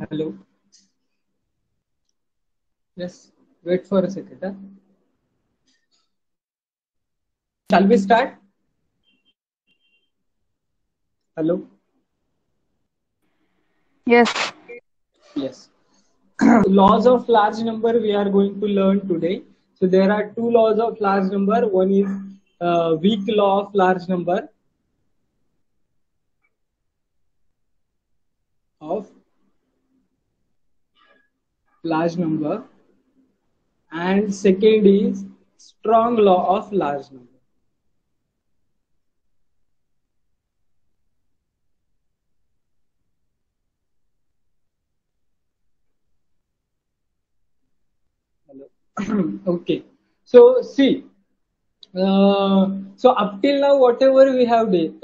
Hello. Yes. Wait for a second. Huh? Shall we start? Hello. Yes. Yes. Laws of large number we are going to learn today. So there are two laws of large number. One is weak law of large number of large number, and second is strong law of large number. Hello. Okay. So see. So up till now, whatever we have did,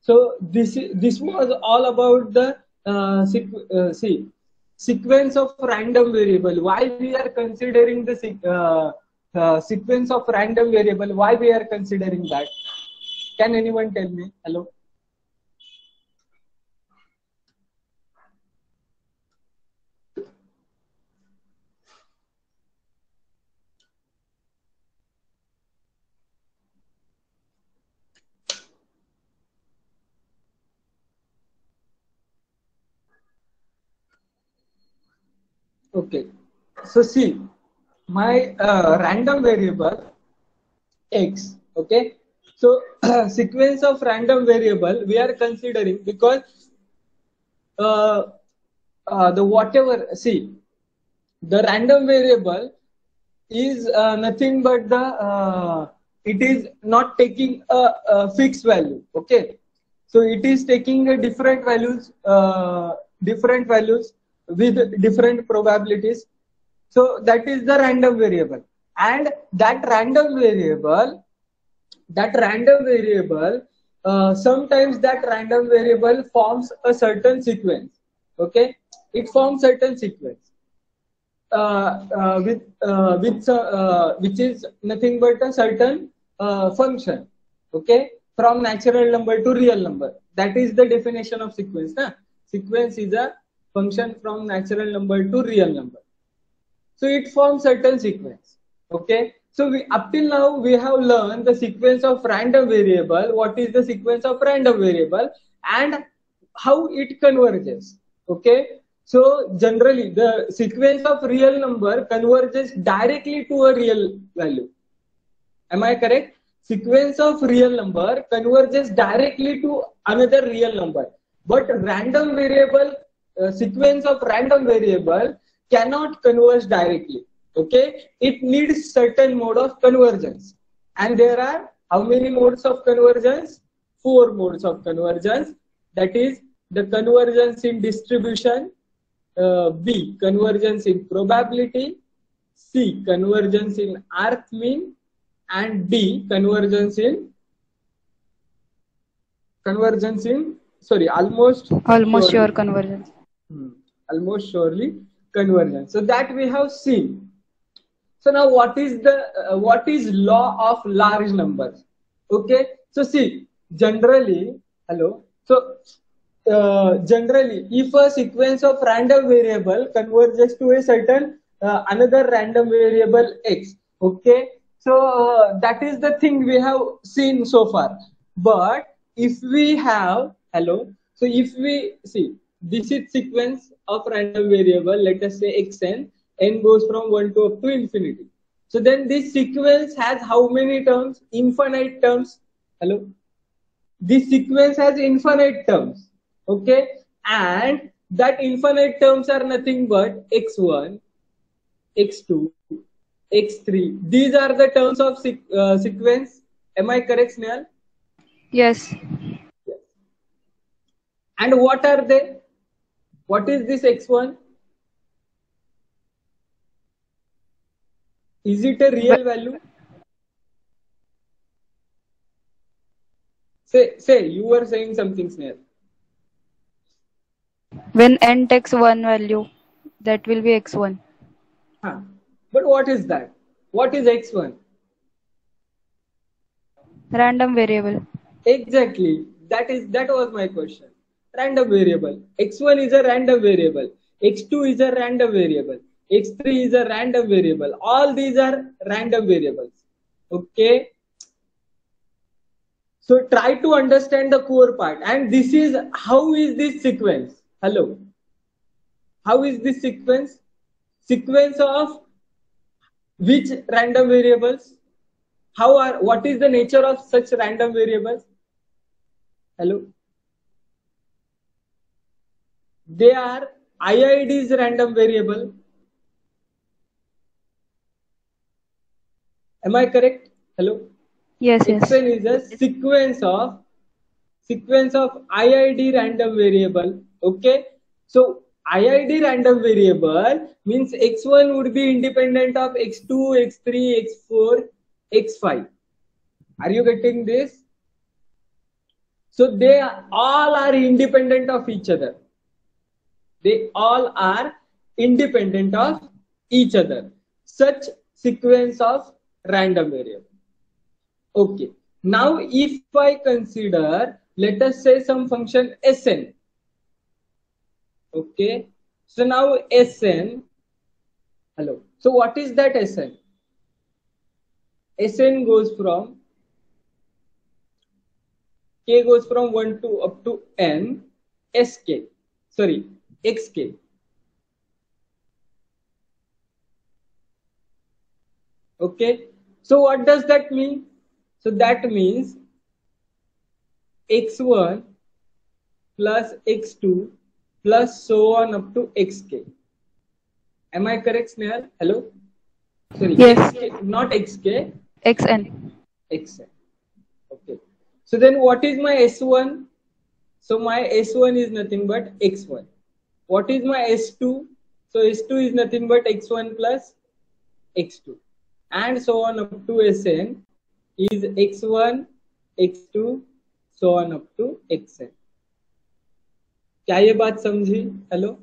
so this was all about the sequence of random variable. Why we are considering the sequence of random variable? Why we are considering that? Can anyone tell me? Hello. Okay. So see, my random variable x. Okay. So sequence of random variable we are considering because the whatever, see, the random variable is nothing but the it is not taking a fixed value. Okay, so it is taking a different values with different probabilities. So that is the random variable, and that random variable sometimes that random variable forms a certain sequence. Okay, it forms certain sequence which is nothing but a certain function. Okay, from natural number to real number. That is the definition of sequence. Sequence is a function from natural number to real number. So it forms certain sequence. Okay. So we up till now we have learned the sequence of random variable. What is the sequence of random variable and how it converges. Okay. So generally the sequence of real number converges directly to a real value. Am I correct? Sequence of real number converges directly to another real number. But random variable, sequence of random variable cannot converge directly. Okay, it needs certain mode of convergence. And there are how many modes of convergence? 4 modes of convergence. That is the convergence in distribution, B, convergence in probability, C, convergence in arc mean, and D, convergence in almost Sure surely. convergence. Almost surely convergence. So that we have seen. So now what is law of large numbers? Okay. So see, generally, hello. So generally, if a sequence of random variable converges to a certain another random variable x, okay. So that is the thing we have seen so far. But if we have hello, so if we see this is sequence of random variable, let us say xn, n goes from 1 to up to infinity. So then this sequence has how many terms? Infinite terms. Hello. This sequence has infinite terms. Okay, and that infinite terms are nothing but x1, x2, x3. These are the terms of sequence. Am I correct, Snehal? Yes. Yes. And what are they? What is this x1? Is it a real value? Say, you were saying something, Snehal. When n takes one value, that will be x1. Huh. But what is that? What is x1? Random variable. Exactly. That was my question. random variable. X1 is a random variable. X2 is a random variable. X3 is a random variable. All these are random variables. Okay. So try to understand the core part. And this is how is this sequence? Hello. How is this sequence? Sequence of which random variables? What is the nature of such random variables? Hello. They are IID's random variable. Am I correct? Hello. Yes, Xn is a sequence of IID random variable. Okay. So IID random variable means X1 would be independent of X2, X3, X4, X5. Are you getting this? So they all are independent of each other. They all are independent of each other. Such sequence of random variable. Okay. Now if I consider, let us say some function Sn. Okay. So now Sn. Hello. So what is that Sn? Sn goes from k goes from 1 to up to n sk. Sorry, xk. Okay. So what does that mean? So that means x1 plus x2 plus so on up to xk. Am I correct, Snehal? Hello? Sorry, Yes. xk, not xk. Xn. Xn. Okay. So then what is my S1? So my S1 is nothing but x1. What is my S2? So S2 is nothing but x1 plus x2. And so on up to Sn is x1, x2, so on up to xn. क्या ये बात समझी? Hello?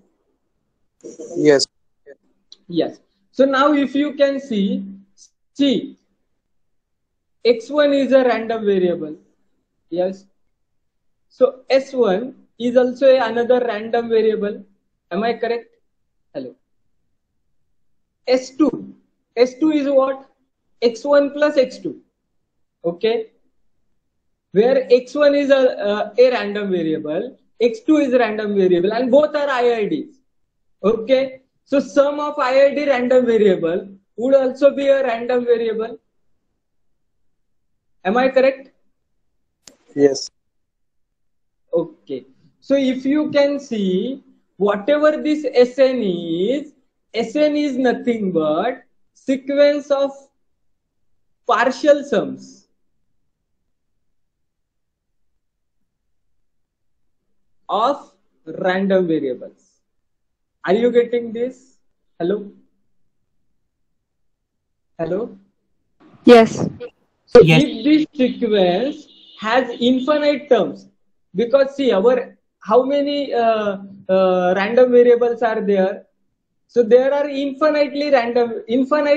Yes. Yes. So now if you can see, x1 is a random variable. Yes. So S1 is also another random variable. Am I correct? Hello. S2. S2 is what? X1 plus X2. Okay. Where X1 is a random variable, X2 is a random variable, and both are IIDs. Okay. So sum of IID random variable would also be a random variable. Am I correct? Yes. Okay. So if you can see, whatever this Sn is nothing but sequence of partial sums of random variables. Are you getting this? Hello? Hello? Yes. So Yes. if this sequence has infinite terms, because see how many random variables are there? So there are infinite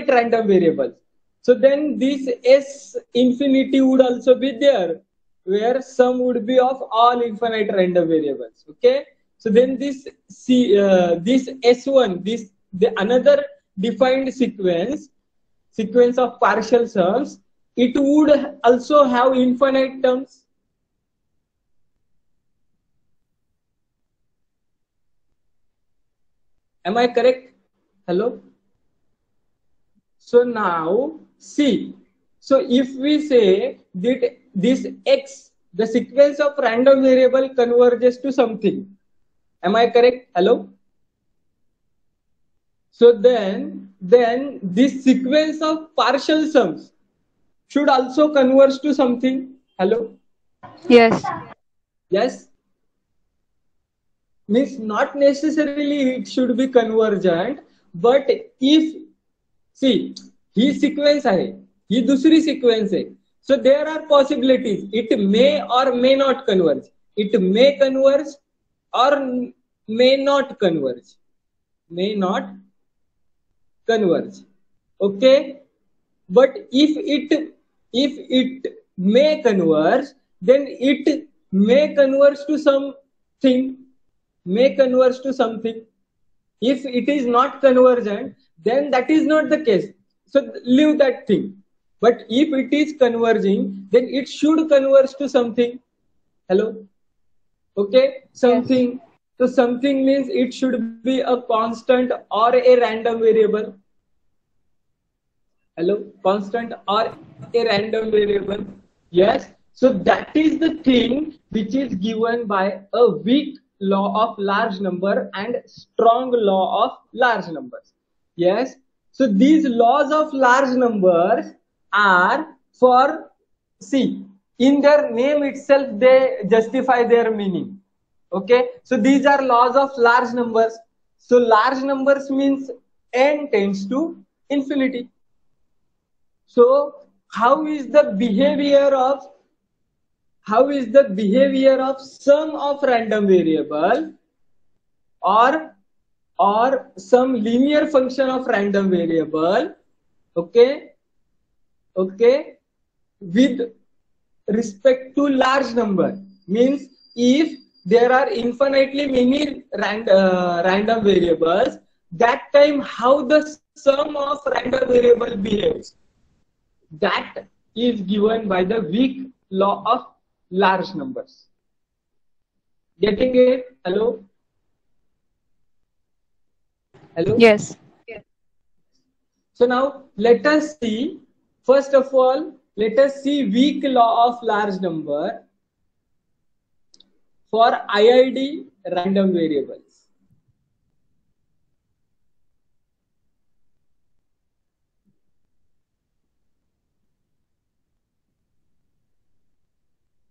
random variables. So then this S infinity would also be there, where sum would be of all infinite random variables. Okay. So then this S1, another defined sequence of partial sums, it would also have infinite terms. Am I correct? Hello? So now see, so if we say that this x, the sequence of random variable converges to something, am I correct? Hello? So then this sequence of partial sums should also converge to something. Hello? Yes. Yes? Means not necessarily it should be convergent, but if see, he sequence आहे, ही दूसरी sequence आहे. So there are possibilities. It may or may not converge. It may converge or may not converge. May not converge. Okay? But if it may converge, then it may converge to some thing may converge to something. If it is not convergent, then that is not the case. So leave that thing. But if it is converging, then it should converge to something. Hello? Okay? Something. Yes. So something means it should be a constant or a random variable. Hello? Constant or a random variable. Yes? So that is the thing which is given by a weak law of large number and strong law of large numbers. Yes? So these laws of large numbers are for, see, in their name itself they justify their meaning. Okay? So these are laws of large numbers. So large numbers means n tends to infinity. So how is the behavior of sum of random variable or some linear function of random variable, okay, with respect to large number? Means if there are infinitely many random variables, that time how the sum of random variable behaves, that is given by the weak law of large numbers. Getting it? Hello? Hello? Yes. So now let us see, first of all, let us see weak law of large number for IID random variables.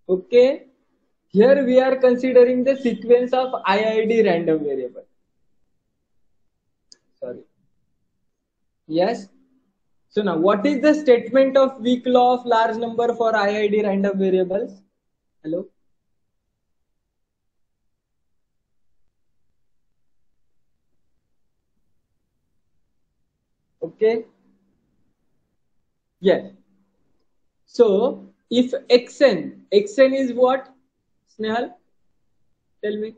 Okay, here we are considering the sequence of IID random variable. Sorry. Yes. So now what is the statement of weak law of large number for IID random variables? Hello? Okay. Yes. So if xn is what? Snehal, tell me.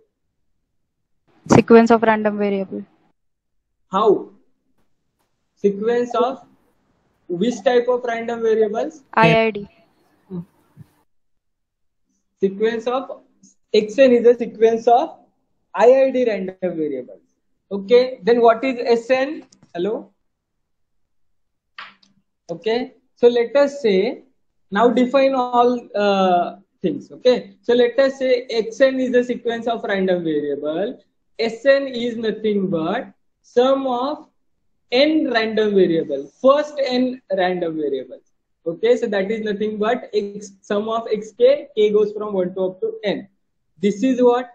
Sequence of random variable. How? Sequence of which type of random variables? IID. Sequence of xn is a sequence of IID random variables. Okay. Then what is Sn? Hello? Okay. So let us say, now define all things. Okay. So let us say xn is the sequence of random variable. Sn is nothing but sum of n random variables. First n random variables. Okay. So that is nothing but sum of xk. K goes from 1 to up to n. This is what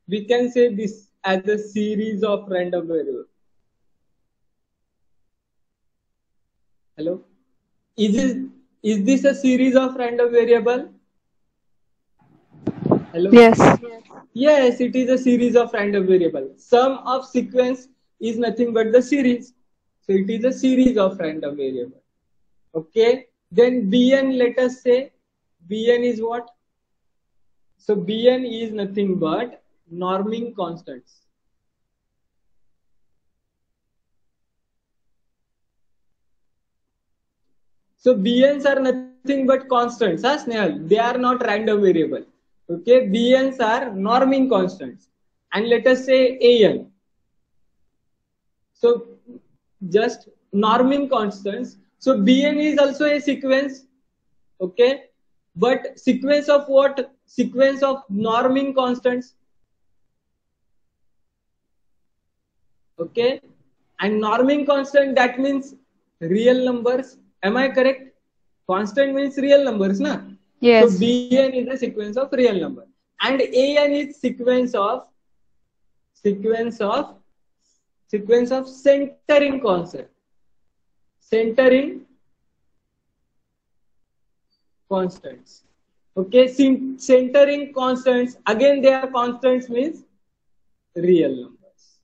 we can say this as a series of random variables. Hello? Is this a series of random variable? Hello? Yes. Yes, it is a series of random variable. Sum of sequence is nothing but the series. So it is a series of random variable. Okay. Then Bn, let us say Bn is what? So Bn is nothing but norming constants. So Bn's are nothing but constants, huh, Snehal? They are not random variable. Okay, Bn's are norming constants. And let us say An. So just norming constants. So Bn is also a sequence. Okay, but sequence of what? Sequence of norming constants. Okay, and norming constant, that means real numbers. Am I correct? Constant means real numbers, na? Yes. So Bn is a sequence of real number, and An is sequence of centering concept. Centering constants. Okay, centering constants. Again, they are constants means real numbers.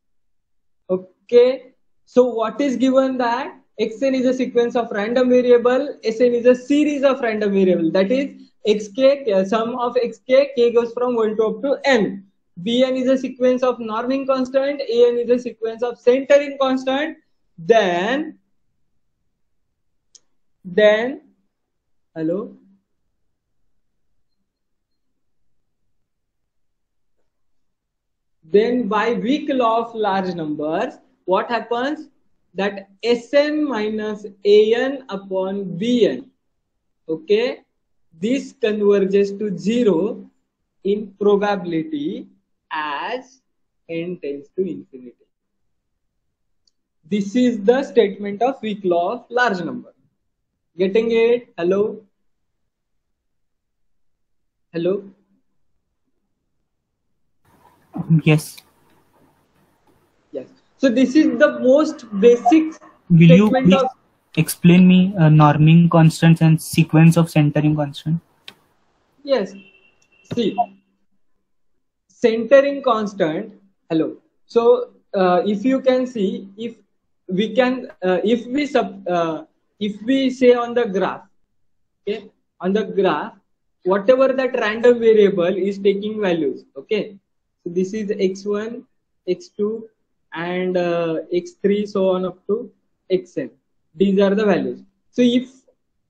Okay, so what is given that xn is a sequence of random variable, Sn is a series of random variable. That is xk, sum of xk, k goes from 1 to up to n. Bn is a sequence of norming constant, An is a sequence of centering constant, then hello, then by weak law of large numbers, what happens? That Sn minus An upon Bn, okay, this converges to 0 in probability as n tends to infinity. This is the statement of weak law of large number. Getting it? Hello? Hello? Yes. Yes. So this is the most basic Will you statement please of... explain me norming constants and sequence of centering constant? Yes. See, centering constant. Hello. So if you can see, if we say on the graph, okay, on the graph, whatever that random variable is taking values, okay. So this is x1, x2, and x3, so on up to xn. These are the values. So if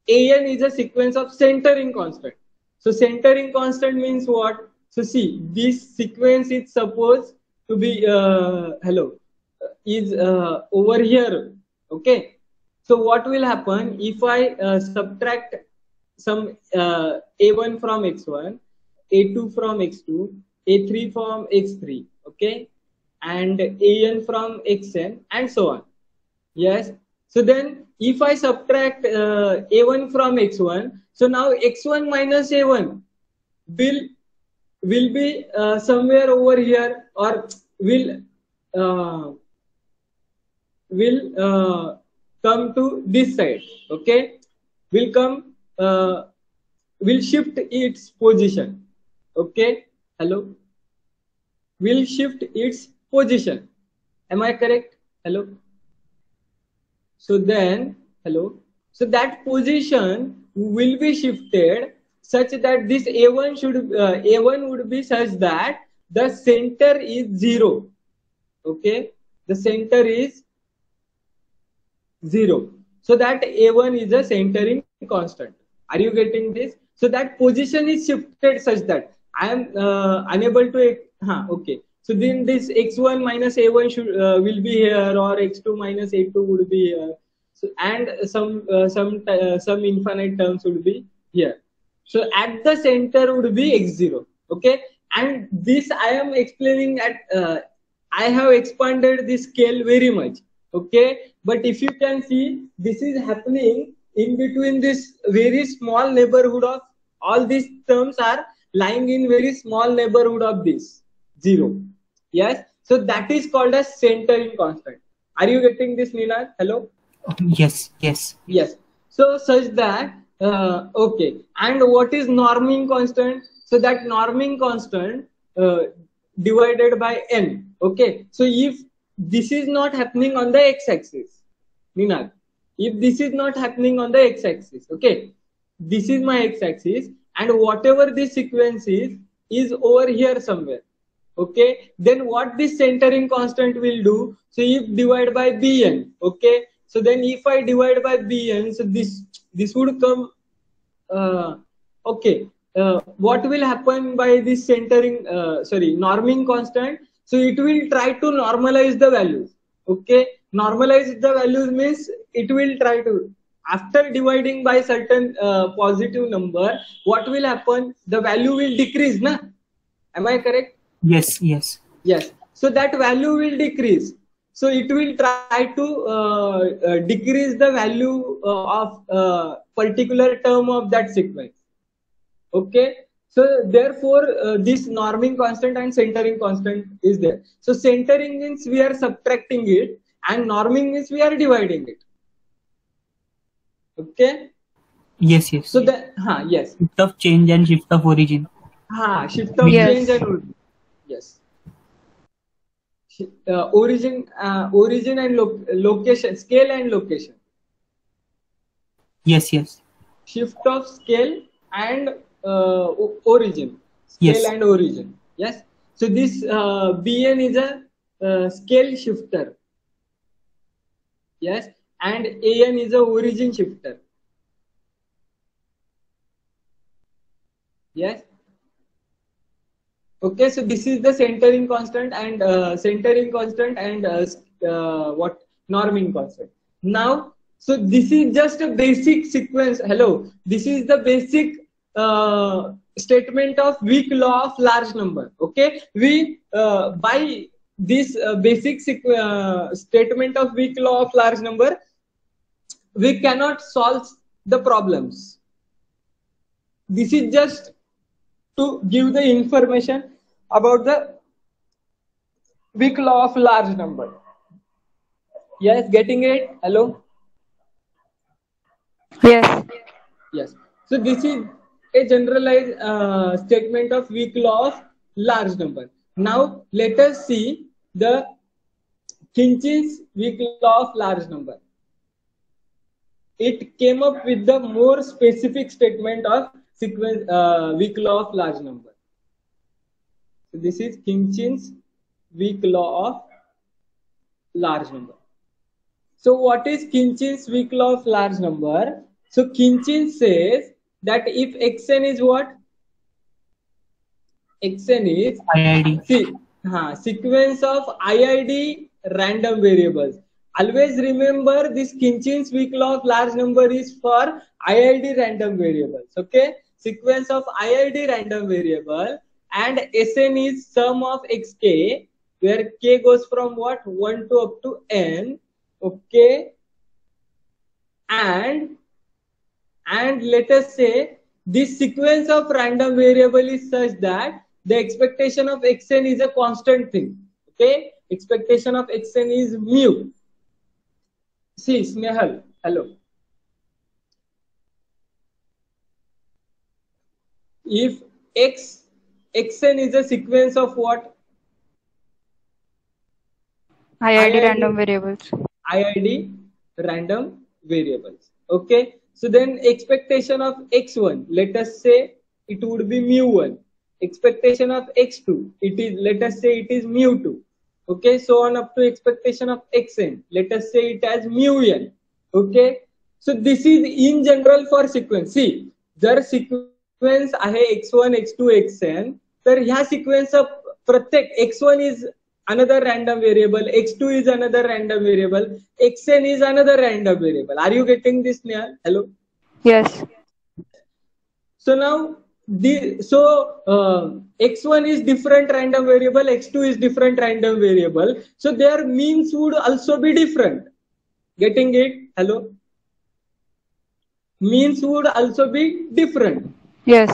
an is a sequence of centering constant, so centering constant means what? So see, this sequence is supposed to be is over here, okay. So what will happen if I subtract some a1 from x1, a2 from x2, a3 from x3, okay, and an from xn, and so on. Yes. So then if I subtract a1 from x1, so now x1 minus a1 will be somewhere over here, or will come to this side, okay, will shift its position, okay. Hello, will shift its position. Am I correct? Hello. So then, hello, so that position will be shifted such that this a1 would be such that the center is 0, okay, the center is 0, so that a1 is a centering constant. Are you getting this? So that position is shifted such that I am unable to okay. So then this x1 minus a1 will be here, or x2 minus a2 would be here. So, and some infinite terms would be here. So at the center would be x0, okay. And this I am explaining at I have expanded this scale very much, okay. But if you can see, this is happening in between this very small neighborhood of all these terms are lying in very small neighborhood of this 0. Yes. So that is called as centering constant. Are you getting this, Nina? Hello? Yes. Yes. Yes. So such that, okay. And what is norming constant? So that norming constant divided by n. Okay. So if this is not happening on the x-axis, Nina, if this is not happening on the x-axis, okay, this is my x-axis, and whatever this sequence is over here somewhere, okay, then what this centering constant will do? So if divide by bn, okay, so then if I divide by bn, so this would come, okay, what will happen by this centering, norming constant? So it will try to normalize the values, okay. Normalize the values means it will try to, after dividing by certain positive number, what will happen? The value will decrease, na? Am I correct? Yes. Yes. Yes. So that value will decrease. So it will try to decrease the value of particular term of that sequence. Okay. So therefore, this norming constant and centering constant is there. So centering means we are subtracting it, and norming means we are dividing it. Okay. Yes. Yes. So that yes. Shift of change and shift of origin. Shift of Yes. change and origin. Yes. Origin and location, scale and location. Yes. Yes. Shift of scale and origin. Scale Yes. and origin. Yes. So this Bn is a scale shifter. Yes, and An is a origin shifter. Yes. Okay, so this is the centering constant and what norming constant. Now, so this is just a basic sequence. Hello, this is the basic statement of weak law of large number. Okay, we by this basic statement of weak law of large number, we cannot solve the problems. This is just to give the information about the weak law of large number. Yes, getting it? Hello? Yes. Yes. So this is a generalized statement of weak law of large number. Now let us see the Khinchin's weak law of large number. It came up with the more specific statement of sequence weak law of large number. So this is Khinchin's weak law of large number. So what is Khinchin's weak law of large number? So Khinchin says that if xn is what? Xn is IID. Sequence of IID random variables. Always remember this Khinchin's weak law of large number is for IID random variables. Okay, sequence of IID random variable, and Sn is sum of xk, where k goes from what 1 to up to n. Okay, and let us say this sequence of random variable is such that the expectation of xn is a constant thing. Okay, expectation of xn is mu. See, Snehal, hello. If xn is a sequence of what? IID random variables. IID random variables. Okay, so then expectation of x1, let us say it would be mu1. Expectation of x2, it is, let us say it is mu2. Okay, so on up to expectation of xn, let us say it as mu_n. Okay, so this is in general for sequence. See, जर sequence आहे x1 x2 xn, तर ह्या sequence of प्रत्येक x1 is another random variable, x2 is another random variable, xn is another random variable. Are you getting this, Nehal? Hello? Yes. So now x1 is different random variable, x2 is different random variable, so their means would also be different. Getting it? Hello? Means would also be different. Yes.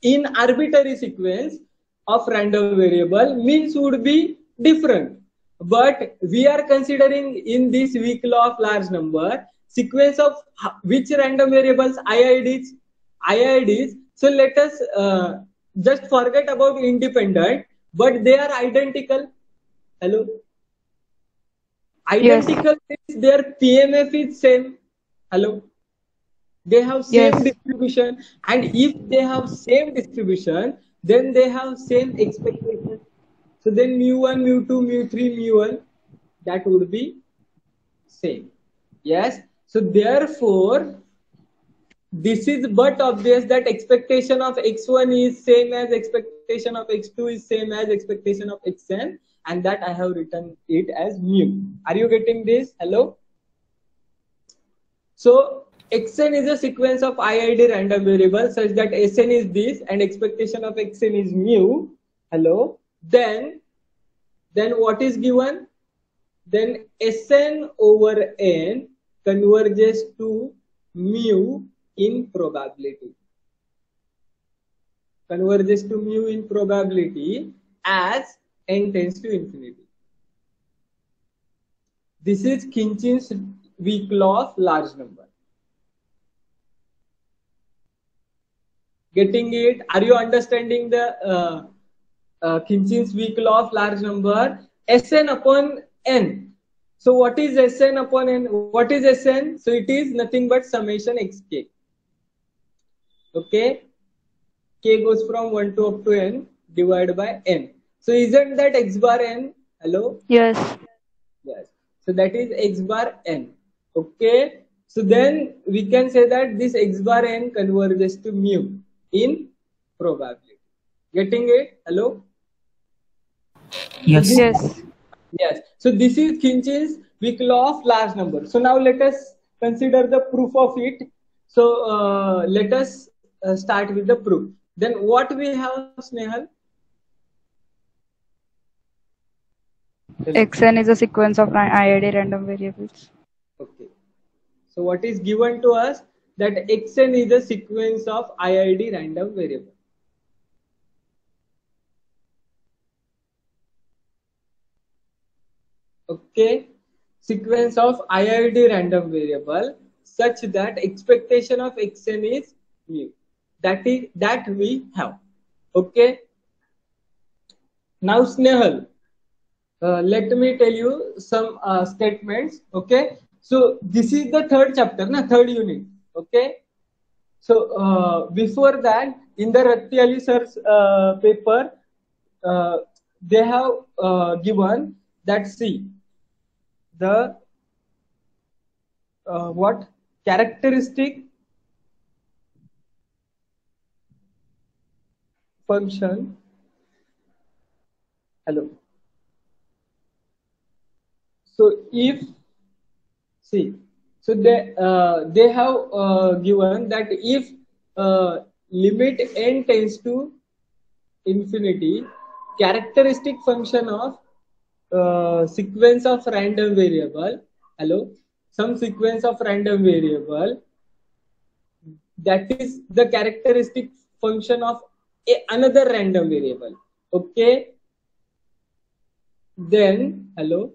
In arbitrary sequence of random variable, means would be different. But we are considering in this weak law of large number sequence of which random variables? IIDs. So let us just forget about independent, but they are identical. Hello? Identical means their PMF is same. Hello? They have same distribution, and if they have same distribution, then they have same expectation. So then mu1, mu2, mu3, mu1, that would be same. Yes. So therefore, this is but obvious that expectation of x1 is same as expectation of x2 is same as expectation of xn, and that I have written it as mu. Are you getting this? Hello? So xn is a sequence of IID random variables such that Sn is this and expectation of xn is mu. Hello? Then what is given? Then Sn over n converges to mu in probability. Converges to mu in probability as n tends to infinity. This is Khinchin's weak law of large number. Getting it? Are you understanding the Khinchin's weak law of large number? Sn upon n. So what is Sn upon n? What is Sn? So it is nothing but summation xk. Okay, k goes from 1 to up to n. divided by n. So isn't that x bar n? Hello? Yes. Yes. So that is x bar n. Okay. So then we can say that this x bar n converges to mu in probability. Getting it? Hello? Yes. Yes. Yes. So this is Kinch's weak law of large number. So now let us consider the proof of it. So let us start with the proof. Then what we have, Snehal? Xn is a sequence of IID random variables. Okay. So what is given to us? That Xn is a sequence of IID random variable. Okay. Sequence of IID random variable such that expectation of Xn is mu. That we have. Okay. Now Snehal, let me tell you some statements. Okay. So this is the third chapter, third unit. Okay. So before that, in the Ratti Ali sir's paper, they have given that see the what characteristic function. Hello. So if see, so they have given that if limit n tends to infinity, characteristic function of sequence of random variable, hello, some sequence of random variable, that is the characteristic function of another random variable. Okay. Then hello,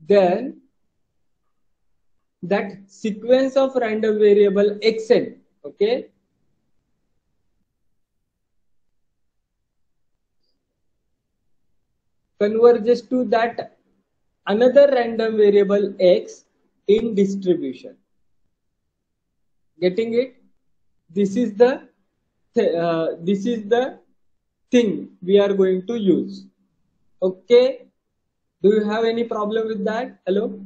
then that sequence of random variable xn, okay, converges to that another random variable x in distribution. Getting it? This is the thing we are going to use. Okay. Do you have any problem with that? Hello?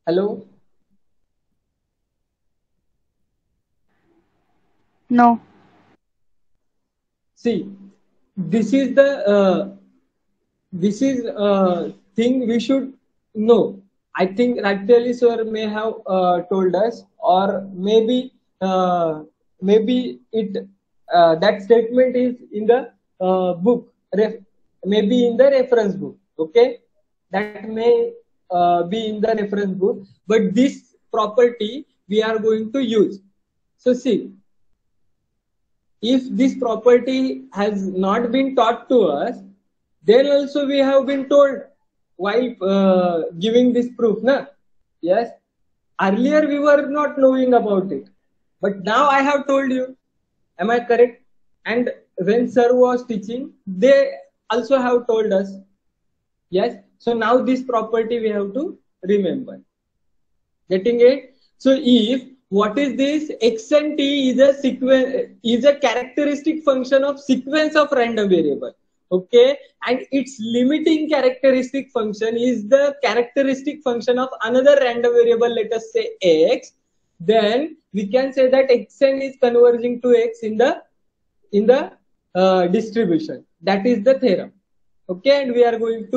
Hello? No. See, this is the thing we should know. I think Raktali sir may have told us, or maybe it that statement is in the book, maybe in the reference book. Okay, that may be in the reference book, but this property we are going to use. So see, if this property has not been taught to us, then also we have been told while giving this proof. Yes, earlier we were not knowing about it, but now I have told you. Am I correct? And when sir was teaching, they also have told us. Yes, so now this property we have to remember. Getting it? So if what is this, x and t is a sequence, is a characteristic function of sequence of random variable. Okay, and its limiting characteristic function is the characteristic function of another random variable, let us say x, then we can say that xn is converging to x in the distribution. That is the theorem. Okay, and we are going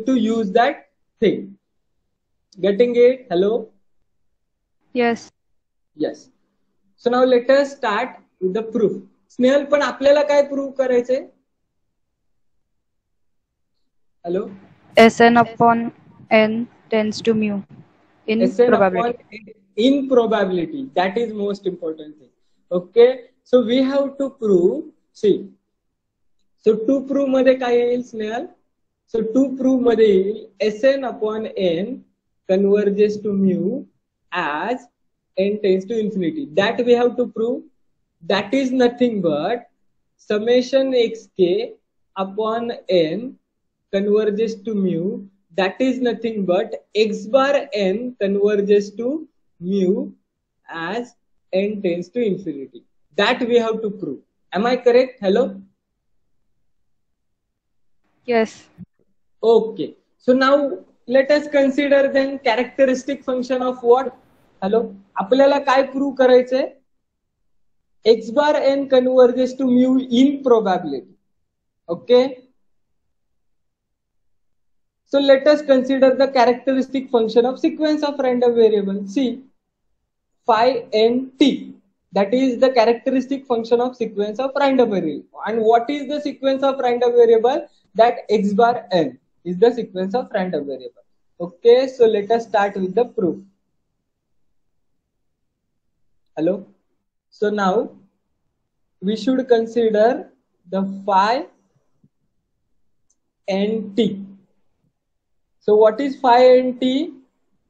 to use that thing. Getting it? Hello? Yes. Yes. So now let us start with the proof. Snehal, पण आपल्याला काय prove करायचंय? Hello? Sn upon n tends to mu in Sn probability. upon in probability. That is most important thing. Okay. So we have to prove. See. So to prove मध्ये काय येईल Snehal? So to prove मध्ये येईल Sn upon n converges to mu as n tends to infinity. That we have to prove. That is nothing but summation xk upon n converges to mu. That is nothing but x bar n converges to mu as n tends to infinity. That we have to prove. Am I correct? Hello? Yes. Okay. So now let us consider then characteristic function of what? Hello? आपल्याला काय prove करायचंय? X bar n converges to mu in probability. Okay. So let us consider the characteristic function of sequence of random variable. See, phi n t. That is the characteristic function of sequence of random variable. And what is the sequence of random variable? That x bar n is the sequence of random variable. Okay, so let us start with the proof. Hello. So now we should consider the phi n t. So what is phi n t?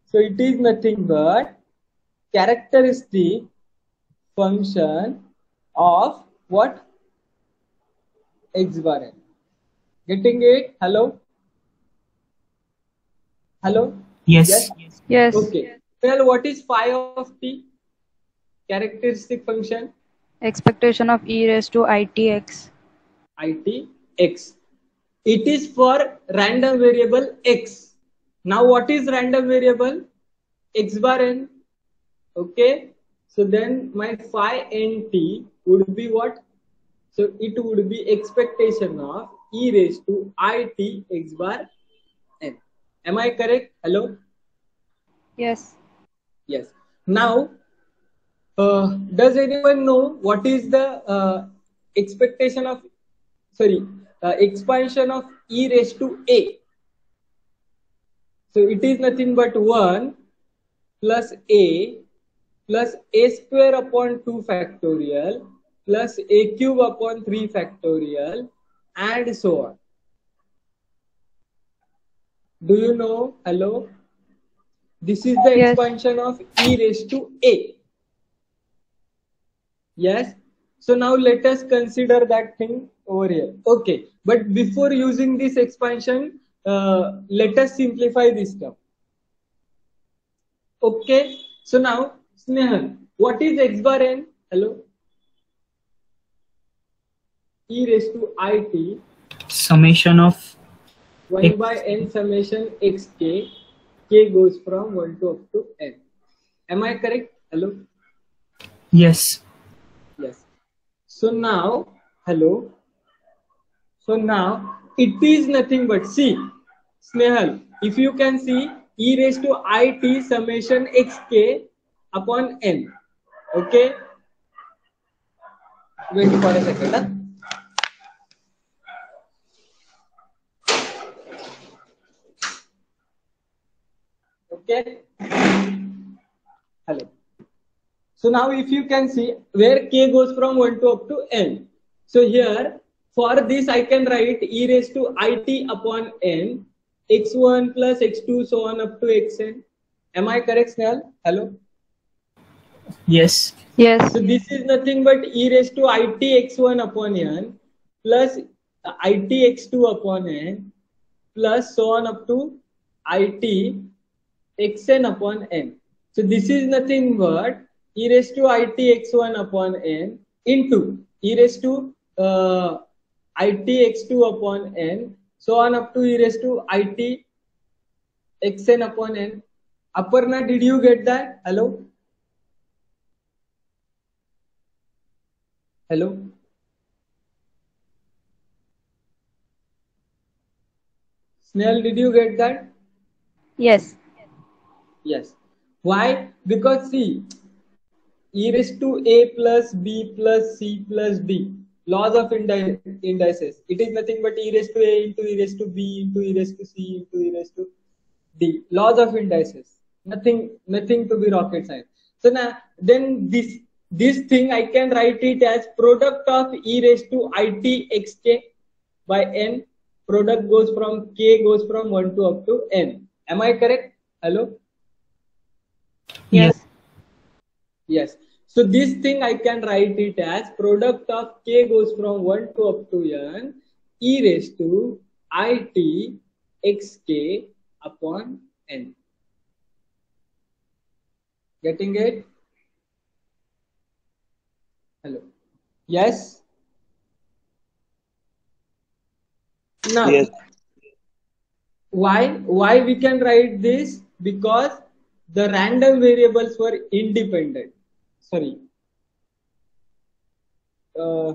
So it is nothing but characteristic function of what? X bar n. Getting it? Hello? Hello? Yes. Yes. Okay. Well, what is phi of t? Characteristic function? Expectation of e raised to itx. It x. It is for random variable x. Now what is random variable? X bar n. Okay. So then my phi n t would be what? So it would be expectation of e raised to it x bar n. Am I correct? Hello? Yes. Yes. Now, does anyone know what is the expectation of, expansion of e raised to a? So it is nothing but 1 plus a square upon 2 factorial plus a cube upon 3 factorial and so on. Do you know? Hello? This is the Yes. expansion of e raised to a. Yes. So now let us consider that thing over here. Okay. But before using this expansion, let us simplify this term. Okay. So now, Snehal, what is x bar n? Hello? E raised to it Summation of 1 by n summation xk. K goes from 1 to up to n. Am I correct? Hello? yes. Yes. So now, hello. So now it is nothing but, see, Snehal, if you can see e raised to it summation xk upon n. Okay. Wait for a second. Huh? Okay. Hello. So now if you can see where k goes from 1 to up to n. So here for this I can write e raised to it upon n x1 plus x2 so on up to xn. Am I correct, Snehal? Hello. Yes. Yes. So this is nothing but e raised to it x1 upon n plus it x2 upon n plus so on up to it xn upon n. So this is nothing but e raised to it x1 upon n into e raised to it x2 upon n so on up to e raised to it xn upon n. Aparna, did you get that? Hello? Hello? Snell, did you get that? Yes. Yes. Why? Because see, e raised to a plus b plus c plus d, laws of indices. It is nothing but e raised to a into e raised to b into e raised to c into e raised to d. Laws of indices. Nothing to be rocket science. So now, then this thing I can write it as product of e raised to it xk by n. Product goes from k goes from 1 to up to n. Am I correct? Hello? Yes. Yes. So this thing I can write it as product of k goes from 1 to up to n e raised to it xk upon n. Getting it? Hello. Yes. Now, Yes. why we can write this? Because the random variables were independent. Sorry. Uh,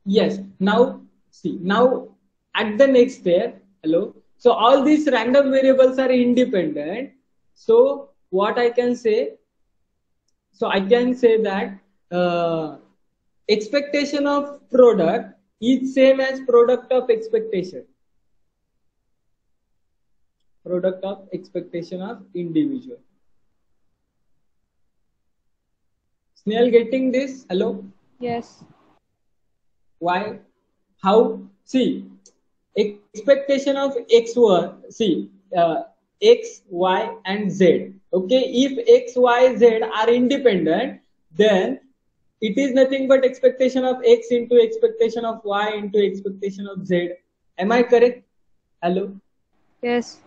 yes. Now, see. Now, at the next step, hello. So all these random variables are independent. So what I can say? So I can say that expectation of product is same as product of expectation. Product of expectation of individual. Snail getting this? Hello? Yes. Why? How? See, expectation of x1, see, x, y, and z. Okay, if x, y, z are independent, then it is nothing but expectation of x into expectation of y into expectation of z. Am I correct? Hello? Yes.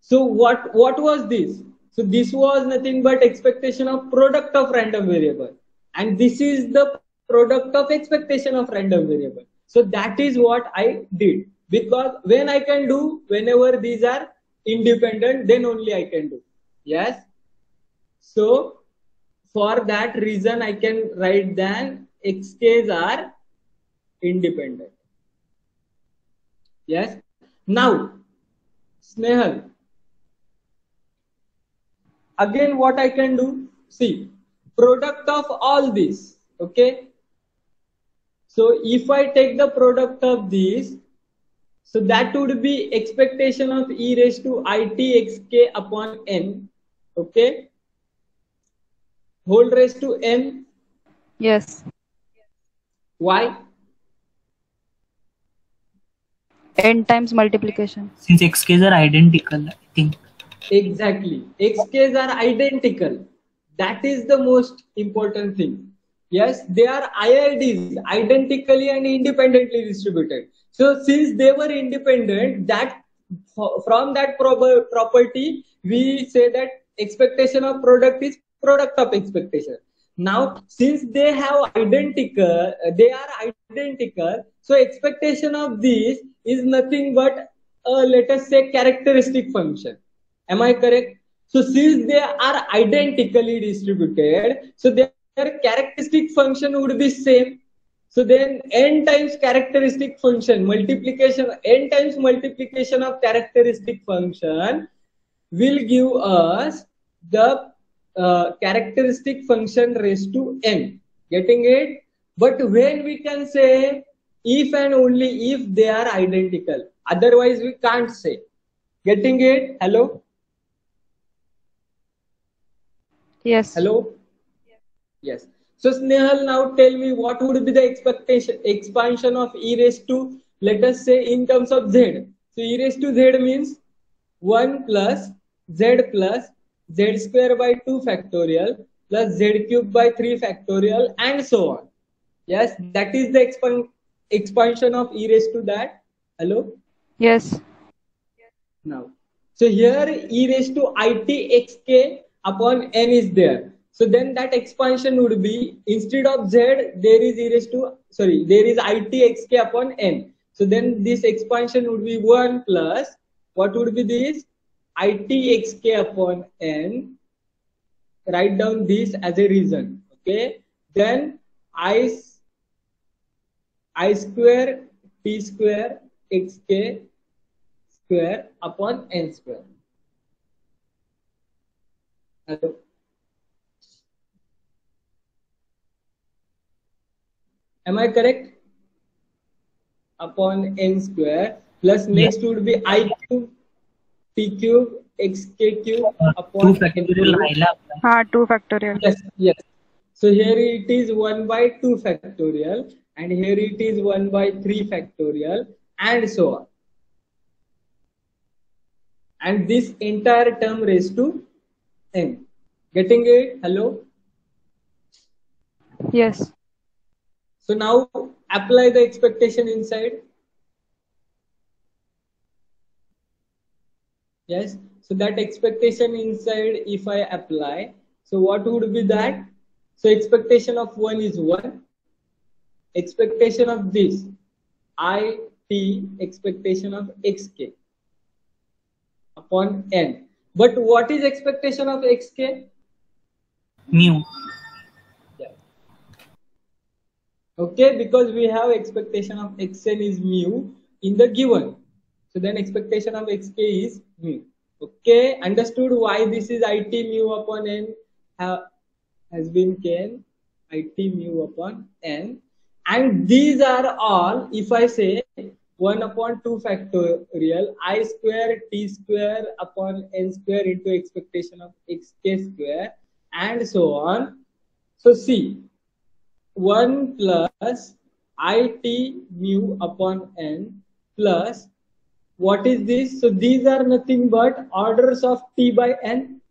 So what was this? So this was nothing but expectation of product of random variable, and this is the product of expectation of random variable. So that is what I did, because when I can do, whenever these are independent, then only I can do. Yes. So for that reason, I can write then xk's are independent. Yes. Now, Snehal, again what I can do, see, product of all this, okay, so if I take the product of these, so that would be expectation of e raised to it xk upon n, okay, whole raised to n. Yes. Why? N times multiplication. Since xk's are identical, I think. Exactly. XKs are identical. That is the most important thing. Yes, they are IIDs, identically and independently distributed. So since they were independent, that from that property, we say that expectation of product is product of expectation. Now, since they are identical, so expectation of this is nothing but let us say characteristic function. Am I correct? So since they are identically distributed, so their characteristic function would be same. So then n times characteristic function multiplication, n times multiplication of characteristic function will give us the characteristic function raised to n. Getting it? But when we can say if and only if they are identical, otherwise we can't say. Getting it? Hello? Yes. Hello? Yes. So Snehal, now tell me what would be the expectation expansion of e raised to, let us say in terms of z. So e raised to z means 1 plus z square by 2 factorial plus z cube by 3 factorial and so on. Yes, that is the expansion of e raised to that. Hello? Yes. Now, so here e raised to it xk upon n is there. So then that expansion would be, instead of z, there is e raised to, sorry, there is it xk upon n. So then this expansion would be 1 plus, what would be this? It xk upon n. Write down this as a reason. Okay. Then I square t square xk square upon n square. Hello? Am I correct? Upon n square plus Yes. next would be I cube t cube xk cube 2 upon n factorial cube. राहिला आपला. 2 factorial. Yes, yes. So here it is 1 by 2 factorial and here it is 1 by 3 factorial and so on. And this entire term raised to n. Getting it? Hello? Yes. So now apply the expectation inside. Yes. So that expectation inside, if I apply, so what would be that? So expectation of 1 is 1. Expectation of this IT expectation of xk upon n. But what is expectation of xk? mu. Okay, because we have expectation of xn is mu in the given. So then expectation of xk is mu. Okay, understood why this is it mu upon n has been kn, it mu upon n. And these are all, if I say 1 upon 2 factorial, I square t square upon n square into expectation of xk square and so on. So see, 1 plus it mu upon n plus what is this? So these are nothing but orders of t by n.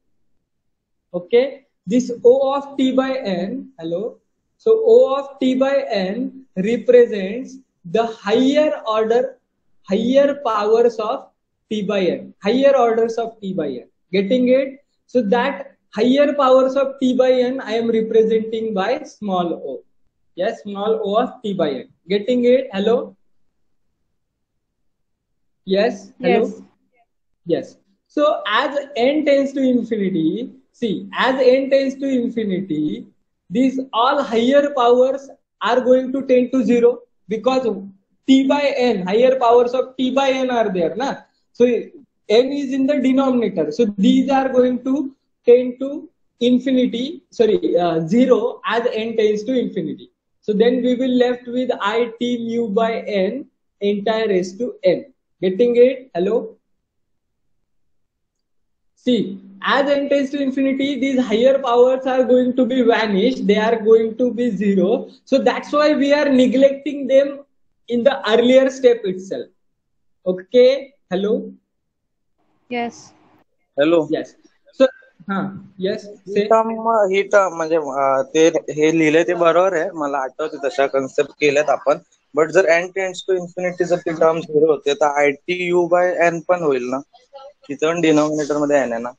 Okay, this O of t by n, hello. So O of t by n represents the higher order, higher powers of t by n, higher orders of t by n. Getting it? So that higher powers of t by n I am representing by small o. Yes, small o of t by n. Getting it? Hello? Yes? Hello? Yes. Yes. So as n tends to infinity, see, as n tends to infinity, these all higher powers are going to tend to 0 because t by n, higher powers of t by n are there. Na? So n is in the denominator. So these are going to tend to infinity, 0 as n tends to infinity. So then we will left with it mu by n entire raised to n. Getting it? Hello? See, as n tends to infinity, these higher powers are going to be vanished. They are going to be 0. So that's why we are neglecting them in the earlier step itself. Okay? Hello? Yes. Hello. Yes. So, yes, say. He term म्हणजे ते हे लिहिलंय ते बरोबर आहे, मला आठवते तशा concept केल्यात आपण. बट जर एन टेंड्स टू इन्फिनिटी जर ती टर्म 0 होते तर IT by n पण होईल ना, तिथं पण डिनॉमिनेटर मध्ये n आहे ना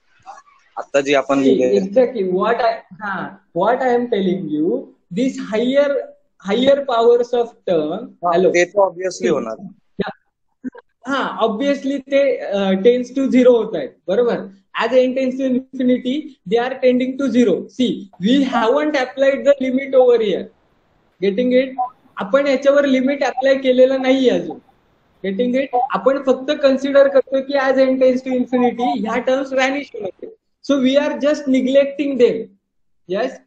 आता जी आपण लिहिली. Exactly what I am telling you, these higher powers of term. Hello. ते तर ऑब्विसली होणार. Obviously ते tends to 0 होत आहेत, बरोबर. As n tends to infinity, they are tending to 0. See, we haven't applied the limit over here. Getting it? आपण याच्यावर limit apply केलेलं नाही अजून. Getting it? आपण फक्त कन्सिडर करतो की as n tends to infinity ह्या टर्म्स व्हॅनिश होते. So we are just neglecting them. Yes,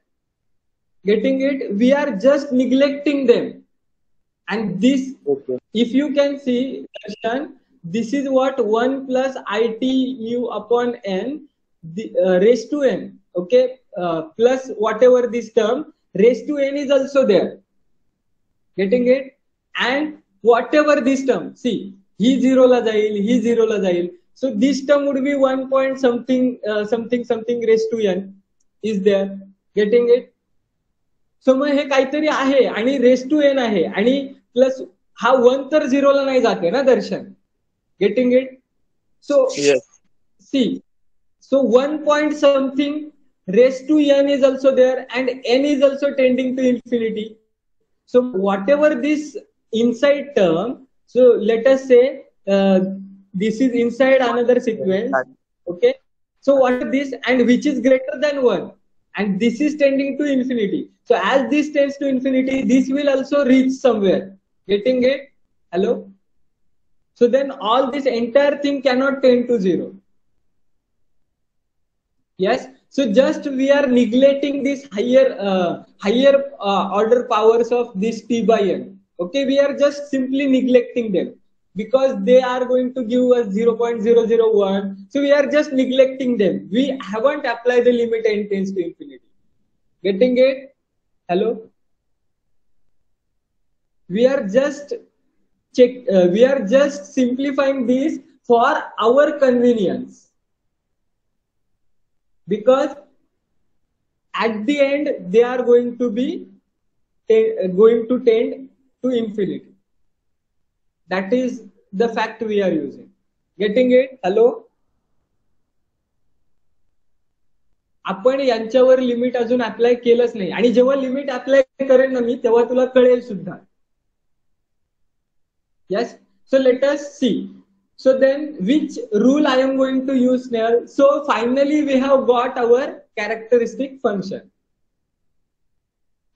getting it? We are just neglecting them. And this, if you can see, Darshan, this is what 1 plus it mu upon n raised to n, okay, plus whatever this term raised to n is also there. Getting it? And whatever this term, see, he 0 la jail, he 0 la jail. So this term would be 1 point something raised to n is there. Getting it? सो मग हे काहीतरी आहे आणि raise to N आहे आणि plus हा 1 तर 0 ला नाही जाते ना Darshan. Getting it? So see, so 1 point something raise to n is also there and n is also tending to infinity. So whatever this inside term, so let us say this is inside another sequence, okay, so what is this and which is greater than 1 and this is tending to infinity. So as this tends to infinity, this will also reach somewhere. Getting it? Hello? So then all this entire thing cannot tend to 0. Yes? So just we are neglecting this higher order powers of this t by n. Okay, we are just simply neglecting them because they are going to give us 0.001. So we are just neglecting them. We haven't applied the limit n tends to infinity. Getting it? Hello? We are just we are just simplifying this for our convenience. Because at the end they are going to be tend to infinity. That is the fact we are using. Getting it? Hello? आपण यांच्यावर limit अजून apply केलंच नाही, आणि जेव्हा limit apply करेन ना मी तेव्हा तुला कळेल सुद्धा. Yes, so let us see. So then which rule I am going to use now? So finally we have got our characteristic function.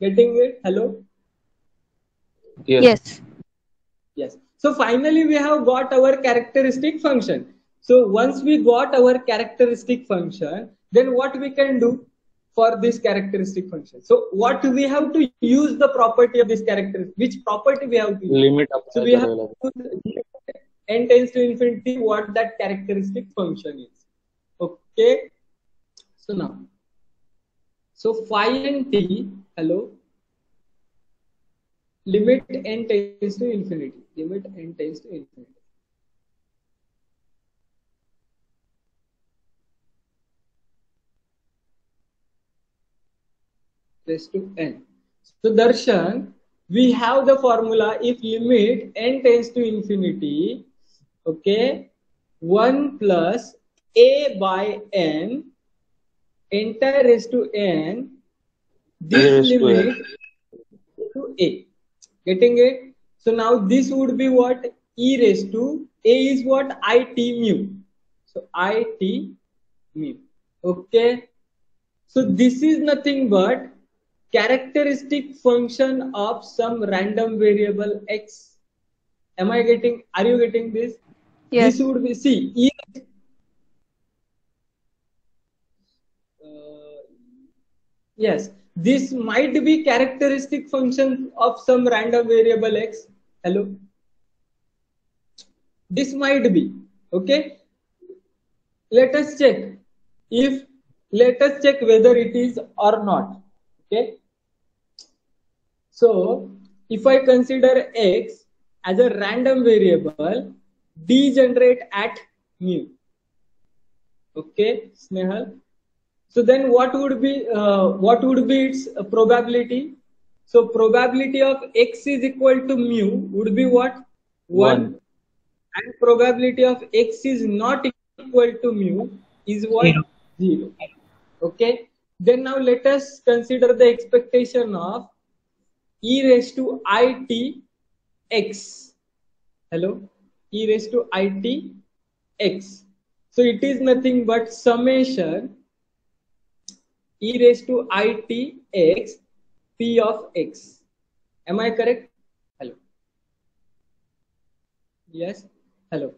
Getting it? Hello? Yes. Yes. So finally we have got our characteristic function. So once we got our characteristic function, then what we can do for this characteristic function? So what we have to use the property of this characteristic. Which property we have to use? Limit So we have to use n tends to infinity what that characteristic function is. Okay. So now, so phi and t, hello, limit n tends to infinity. Limit n tends to infinity. Raised to n. So Darshan, we have the formula if limit n tends to infinity, okay, 1 plus a by n entire raised to n, this raised to limit to a. Getting it? So now this would be what? E raised to a is what? It mu. So it mu. Okay. So this is nothing but characteristic function of some random variable x. Am I getting? Are you getting this? Yes. This would be, see, yes, this might be characteristic function of some random variable x. Hello, this might be. Okay, let us check whether it is or not. Okay, so if I consider x as a random variable degenerate at mu, okay, Snehal, so then what would be its probability? So probability of x is equal to mu would be what? 1. And probability of x is not equal to mu is what? 0. Okay, then now let us consider the expectation of e raised to it x. Hello, e raised to it x. So it is nothing but summation e raised to it x p of x. Am I correct? Hello. Yes. Hello.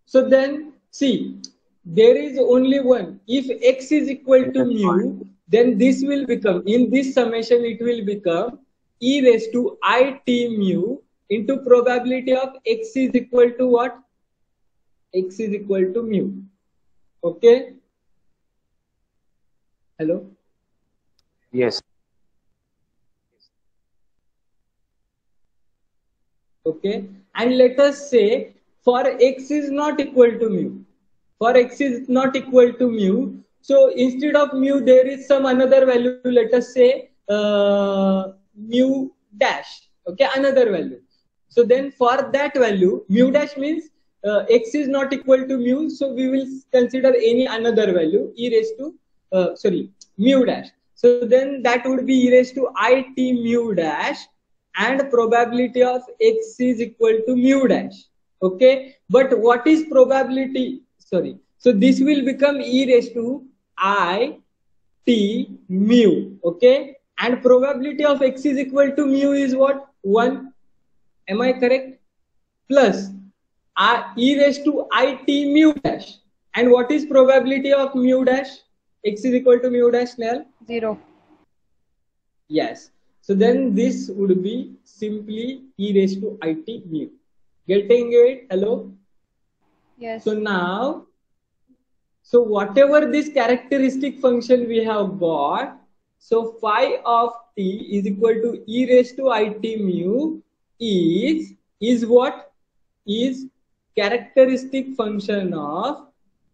So then see, there is only one. If x is equal to mu, then this will become, in this summation it will become e raised to it mu into probability of x is equal to what? X is equal to mu. Okay. Hello. Yes. Okay, and let us say for x is not equal to mu. For x is not equal to mu, so instead of mu there is some another value. Let us say mu dash. Okay, another value. So then for that value, mu dash means x is not equal to mu, so we will consider any another value e raised to mu dash. So then that would be e raised to it mu dash, and probability of x is equal to mu dash. Okay, but what is probability? Sorry, so this will become e raised to I t mu. Okay, and probability of x is equal to mu is what? 1. Am I correct? Plus e raised to it mu dash. And what is probability of mu dash? X is equal to mu dash, Snehal? 0. Yes. So then this would be simply e raised to it mu. Getting it? Hello? Yes. So now, so whatever this characteristic function we have got, so phi of t is equal to e raised to it mu is what? Is characteristic function of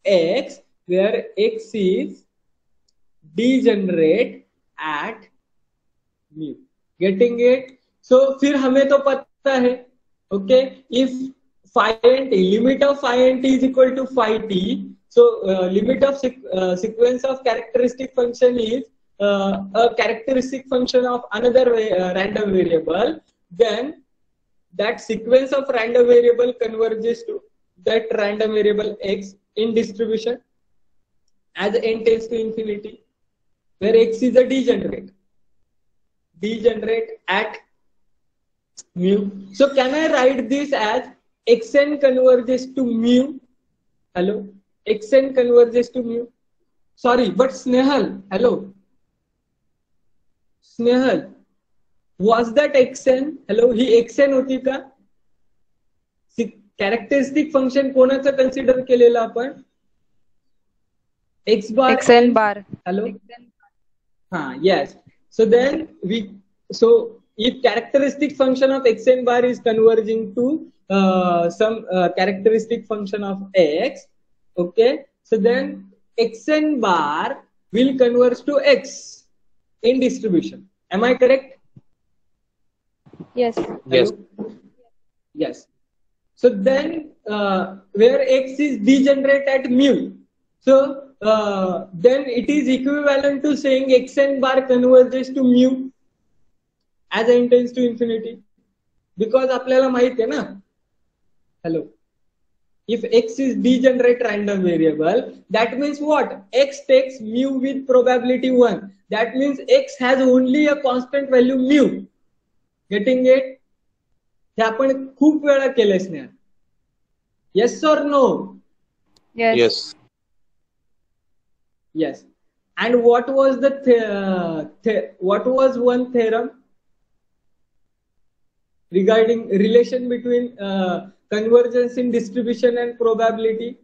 x, where x is degenerate at mu. Getting it? So फिर हमें तो पता है, okay, if phi and t, limit of phi and t is equal to phi t, So limit of sequence of characteristic function is a characteristic function of another random variable. Then that sequence of random variable converges to that random variable x in distribution as n tends to infinity, where x is a degenerate at mu. So can I write this as xn converges to mu? Hello, xn converges to mu. Sorry, but Snehal, hello. Snehal, was that xn? Hello, he xn होती का? Characteristic function कोणाचं consider केलेलं आपण? x bar. xn bar. Hello. Yes. So then if characteristic function of xn bar is converging to some characteristic function of x, okay, so then xn bar will converge to x in distribution. Am I correct? Yes. Yes. Yes. So then where x is degenerate at mu, so then it is equivalent to saying xn bar converges to mu as n tends to infinity, because आपल्याला माहित आहे ना. Hello. If x is degenerate random variable, that means what? X takes mu with probability 1. That means x has only a constant value mu. Getting it? हे आपण खूप वेळा केलेस ना. Yes or no? Yes. Yes. Yes. And what was what was one theorem regarding relation between convergence in distribution and probability?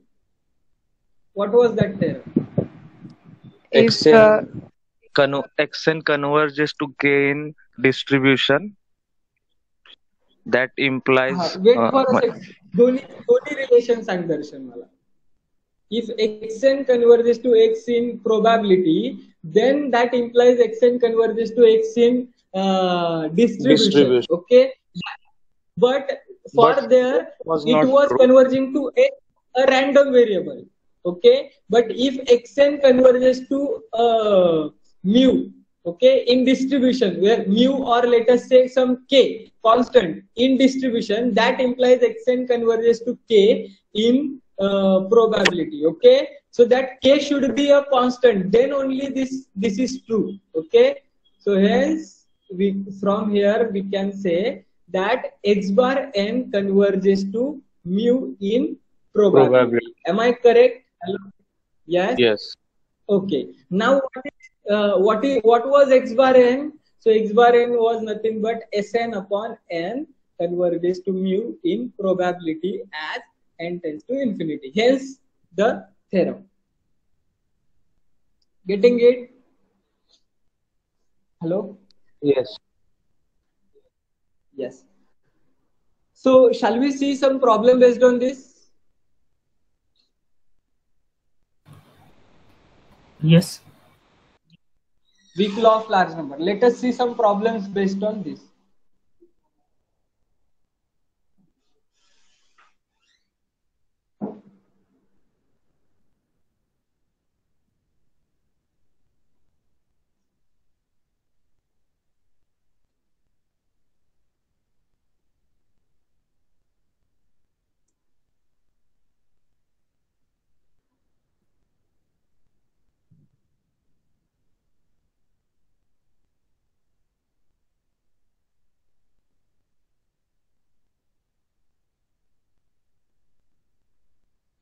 What was that theorem? If xn converges to k in distribution, that implies wait for a second. दोन्ही relation सांग दर्शन मला. If xn converges to x in probability, then that implies xn converges to x in distribution. Okay, but there it was converging to a random variable. Okay, but if xn converges to mu, okay, in distribution where mu, or let us say some k constant in distribution, that implies xn converges to k in probability. Okay, so that k should be a constant, then only this is true. Okay, so hence from here we can say that x bar n converges to mu in probability. Am I correct? Hello? Yes. Yes. Okay, now what was x bar n? So x bar n was nothing but Sn upon n converges to mu in probability as n tends to infinity. Hence the theorem. Getting it? Hello? Yes. Yes. So shall we see some problem based on this? Yes. Weak law of large number. Let us see some problems based on this.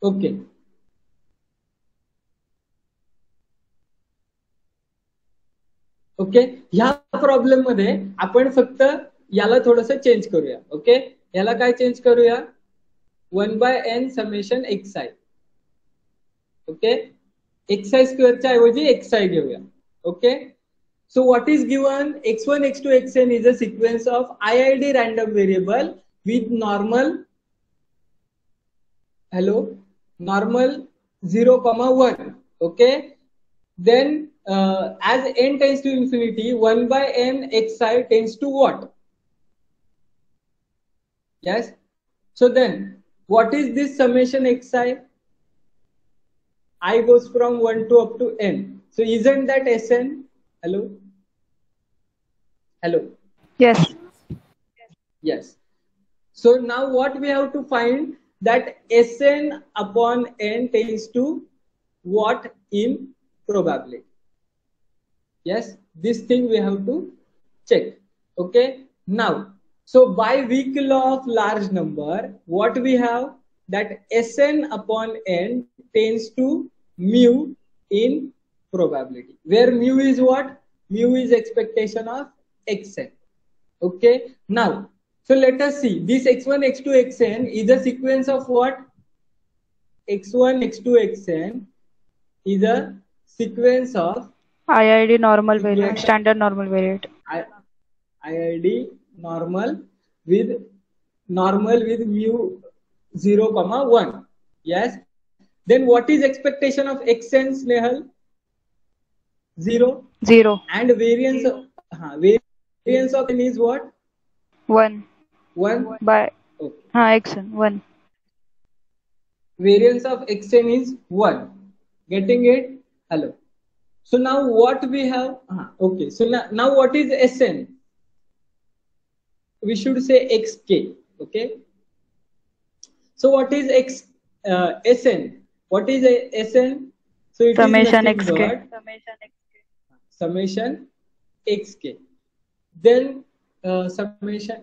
Okay. Okay, ह्या problem मध्ये आपण फक्त याला थोडस change करूया. Okay, याला काय change करूया? 1/n summation xi. Okay, xi स्क्वेअरच्या ऐवजी xi घेऊया. Okay, so what is given? x1, x2, xn is a sequence of IID random variable with normal, normal 0,1. Okay, then as n tends to infinity, 1/n xi tends to what? Yes. So then what is this summation xi? I goes from 1 to up to n. So isn't that Sn? Hello? Hello? Yes. Yes. So now what we have to find, that Sn upon n tends to what in probability. Yes, this thing we have to check. Okay. Now, so by weak law of large number, what we have, that Sn upon n tends to mu in probability, where mu is what? Mu is expectation of Xn. Okay. Now, so let us see, this x1, x2, xn is a sequence of what? x1, x2, xn is a sequence of IID normal variate, standard normal variate. IID normal with mu 0, 1. Yes. Then what is expectation of xn, Snehal? 0. 0. And variance of n is what? 1. 1. By Okay. xn 1. Variance of xn is 1. Getting it? Hello. So now what we have? Okay. So now what is Sn? We should say xk. Okay. So what is Sn? What is Sn? So it Summation is nothing xk. but summation xk. Then summation.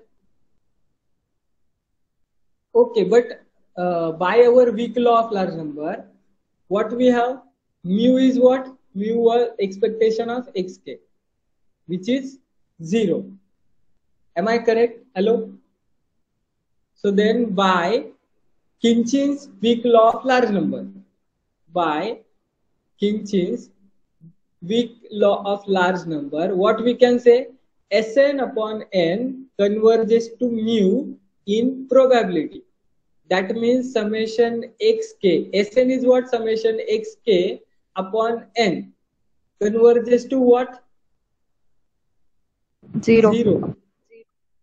Okay, but by our weak law of large number, what we have? Mu is what? Mu was expectation of xk, which is 0. Am I correct? Hello? So then by Khinchin's weak law of large number, by Khinchin's weak law of large number, what we can say? Sn upon n converges to mu in probability. That means summation xk. Sn is what? Summation xk upon n converges to what? 0.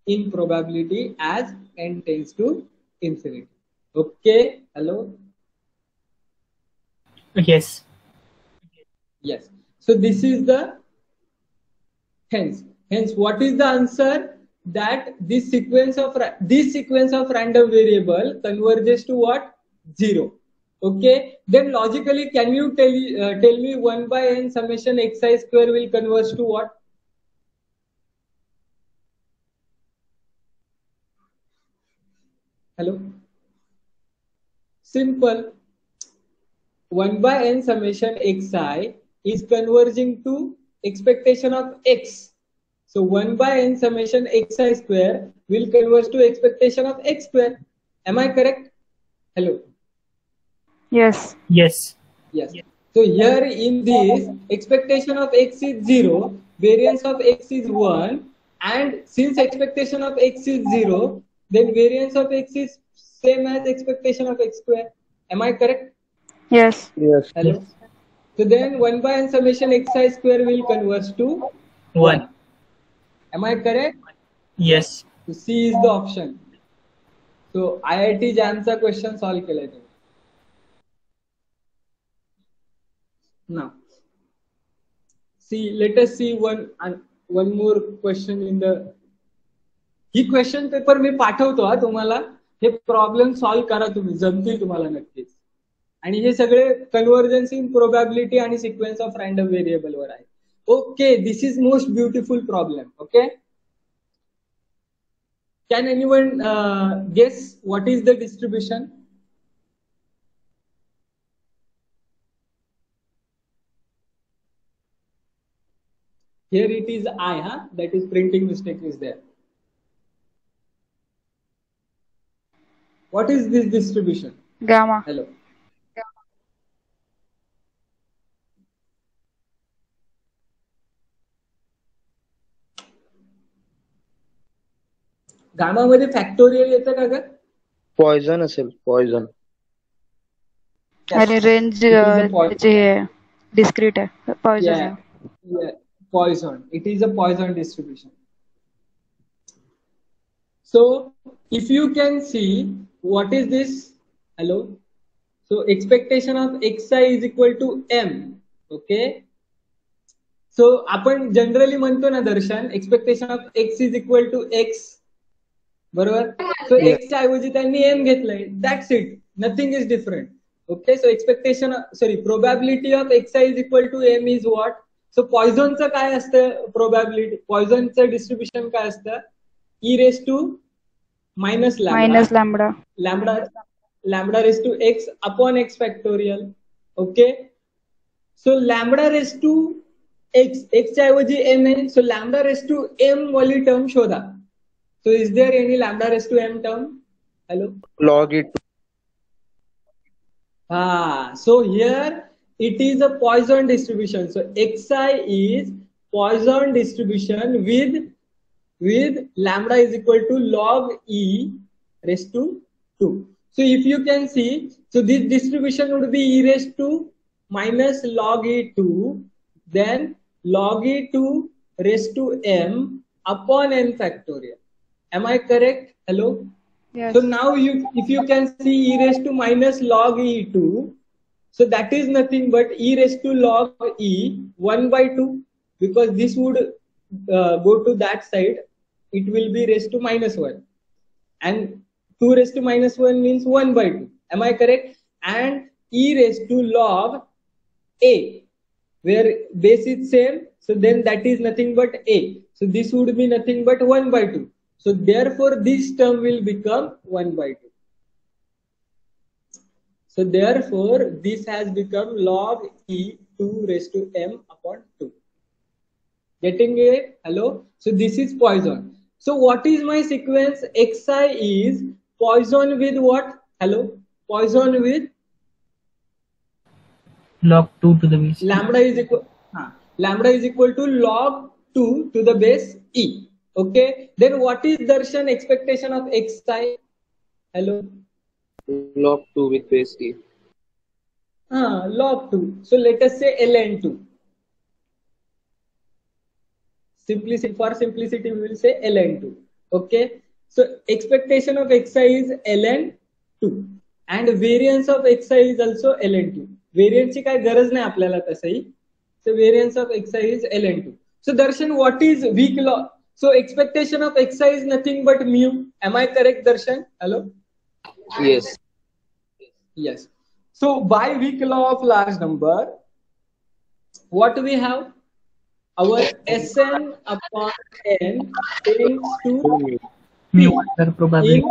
In probability as n tends to infinity. Okay. Hello? Yes. Yes. So this is the hence what is the answer? That this sequence of random variable converges to what? 0. Okay. Then logically, can you tell me 1 by n summation xi square will converge to what? Hello? Simple. 1 by n summation xi is converging to expectation of x. So 1 by n summation xi square will converge to expectation of x square. Am I correct? Hello? Yes. Yes. Yes. So here in this, expectation of x is 0, variance of x is 1, and since expectation of x is 0, then variance of x is same as expectation of x square. Am I correct? Yes. Yes. Hello? So then 1 by n summation xi square will converge to 1. Am I correct? Yes. So C is the option. So IIT JAMचा question solve केलाय तुम्ही. Now, let us see one more question in the. ही question paper मी पाठवतो तुम्हाला. हे problem solve करा तुम्ही, जमतील तुम्हाला नक्कीच. आणि हे सगळे कन्व्हर्जन्स इन प्रोबॅबिलिटी आणि सिक्वेन्स ऑफ रँडम व्हेरिएबल वर आहे. Okay, this is most beautiful problem. Okay, can anyone guess what is the distribution? Here it is I, that is printing mistake is there. What is this distribution? Gamma. Hello. Gamma मध्ये factorial येतं का ग? Poison असेल, poison. अरे range जे discrete आहे. Poison. Poisson. It is a Poisson distribution. So if you can see what is this? Hello. So expectation of xi is equal to m. Okay. So आपण generally म्हणतो ना Darshan, expectation of x is equal to x, बरोबर. So x च्या ऐवजी त्यांनी m घेतलंय, that's it, nothing is different. Okay. So expectation probability of xi is equal to m is what. So पॉइझनचं काय असतं प्रोबॅबिलिटी, पॉइझनचं डिस्ट्रीब्युशन काय असतं, e raise to minus lambda lambda raise to x upon x factorial. Okay. So lambda raise to x च्या ऐवजी m आहे, so lambda raise to m वाली टर्म शोधा. So is there any lambda raise to m term? Hello, log it. So here it is a Poisson distribution. So xi is Poisson distribution with lambda is equal to log e raised to 2. So if you can see, so this distribution would be e raised to minus log e2, then log e2 raised to m upon n factorial. Am I correct? Hello? Yes. So now if you can see e raised to minus log e2, so that is nothing but e raised to log e 1 by 2, because this would go to that side, it will be raised to minus 1, and 2 raised to minus 1 means 1 by 2. Am I correct? And e raised to log a, where base is same, so then that is nothing but a. So this would be nothing but 1 by 2. So therefore this term will become 1 by 2. So therefore this has become log e 2 raised to m upon 2. Getting it? Hello? So this is Poisson. So what is my sequence? Xi is Poisson with what? Hello? Poisson with log 2 to the base. Lambda is equal to log 2 to the base e. Okay. Then what is darshan expectation of xi? Hello? Log 2 with base e. Log 2. So let us say ln2. For simplicity we will say ln2. Okay. So expectation of xi is ln2 and variance of xi is also ln2. Variance ची काय गरज नाही आपल्याला तसंही. So variance of xi is ln2. So darshan, what is weak law? So expectation of xi is nothing but mu. Am I correct, Darshan? Hello? Yes. Yes. So by weak law of large number, what we have? Our Sn upon n tends to Mu sir, probability.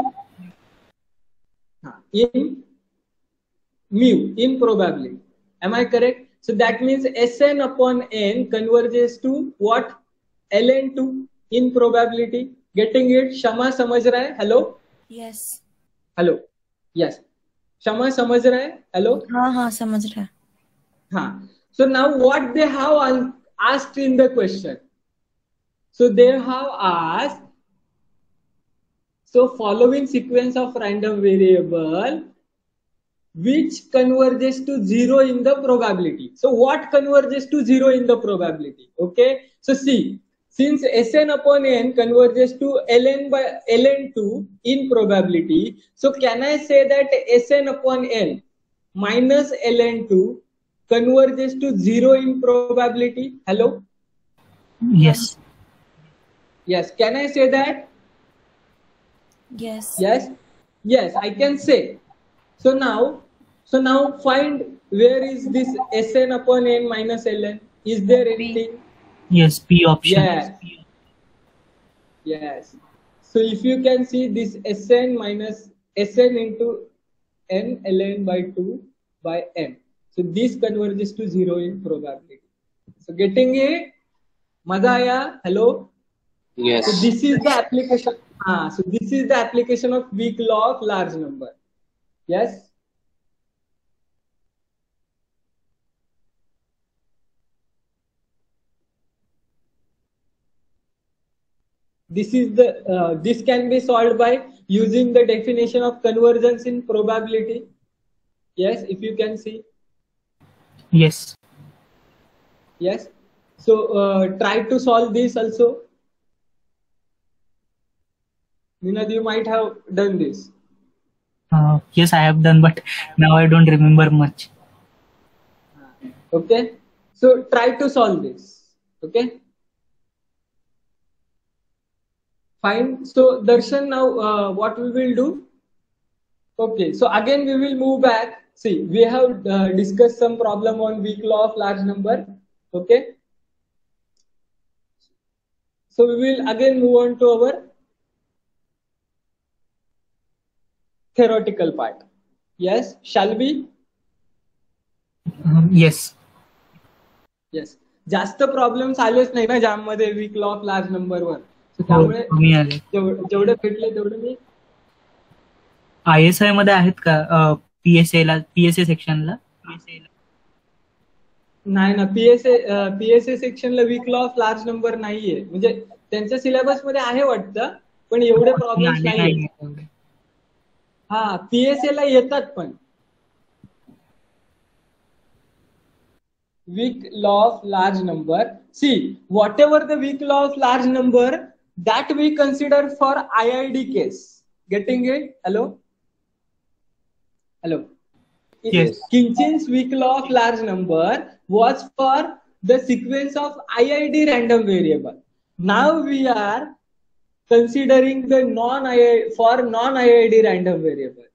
in probability. Am I correct? So that means Sn upon n converges to what? ln2 in probability. Getting it? Shama समझ रहा है? Hello? Yes. Hello? Yes. Shama समझ रहा है? Hello? हाँ समझ रहा है. हाँ. So now what they have asked in the question? So they have asked, so following sequence of random variable which converges to 0 in the probability. So what converges to 0 in the probability? Okay. So see, since Sn upon n converges to ln2 in probability, so can I say that Sn upon n minus ln2 converges to 0 in probability? Hello? Yes. Yes. Can I say that? Yes. Yes. Yes, I can say. So now find where is this Sn upon n minus ln. Is there anything? Yes, P option. Yes. Yes. So if you can see this Sn minus Sn into n ln by 2 by n. So this converges to 0 in probability. So getting it? Maza aaya? Hello? Yes. So this is the application. So this is the application of weak law of large number. Yes? This is the this can be solved by using the definition of convergence in probability. Yes, if you can see. Yes. Yes. So try to solve this also. Minad, you might have done this. Yes, I have done, but now I don't remember much. Okay, so try to solve this. Okay, fine. So Darshan, now what we will do? Okay, so again we will move back. See, we have discussed some problem on weak law of large number. Okay, so we will again move on to our theoretical part. Yes, shall we? Yes. Yes. जास्त problems आलेच नाही ना जाम मध्ये weak law of large number वर. So हो, त्यामुळे कमी आले. जेवढे भेटले तेवढे मी ISI मध्ये आहेत का पीएसए सेक्शनला? नाही ना. पीएसए सेक्शनला weak law of large number नाहीये. म्हणजे त्यांच्या सिलेबस मध्ये आहे वाटतं, पण एवढे प्रॉब्लेम्स नाहीये. हा, पीएसए ला येतात पण weak law of large number. See, whatever the weak law of large number that we consider for IID case. Getting it? Hello? Hello? Yes. Kinchin's weak law of large number was for the sequence of IID random variable. Now we are considering the non-IID random variable.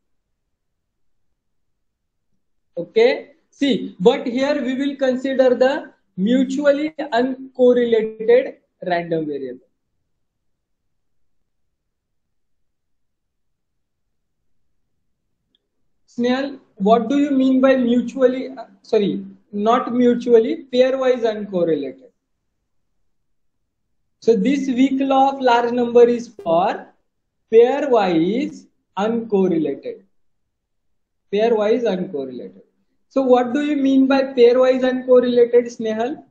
Okay? See, but here we will consider the mutually uncorrelated random variable. Snehal, what do you mean by mutually, not mutually, pairwise uncorrelated? So this weak law of large number is for pairwise uncorrelated. Pairwise uncorrelated. So what do you mean by pairwise uncorrelated, Snehal?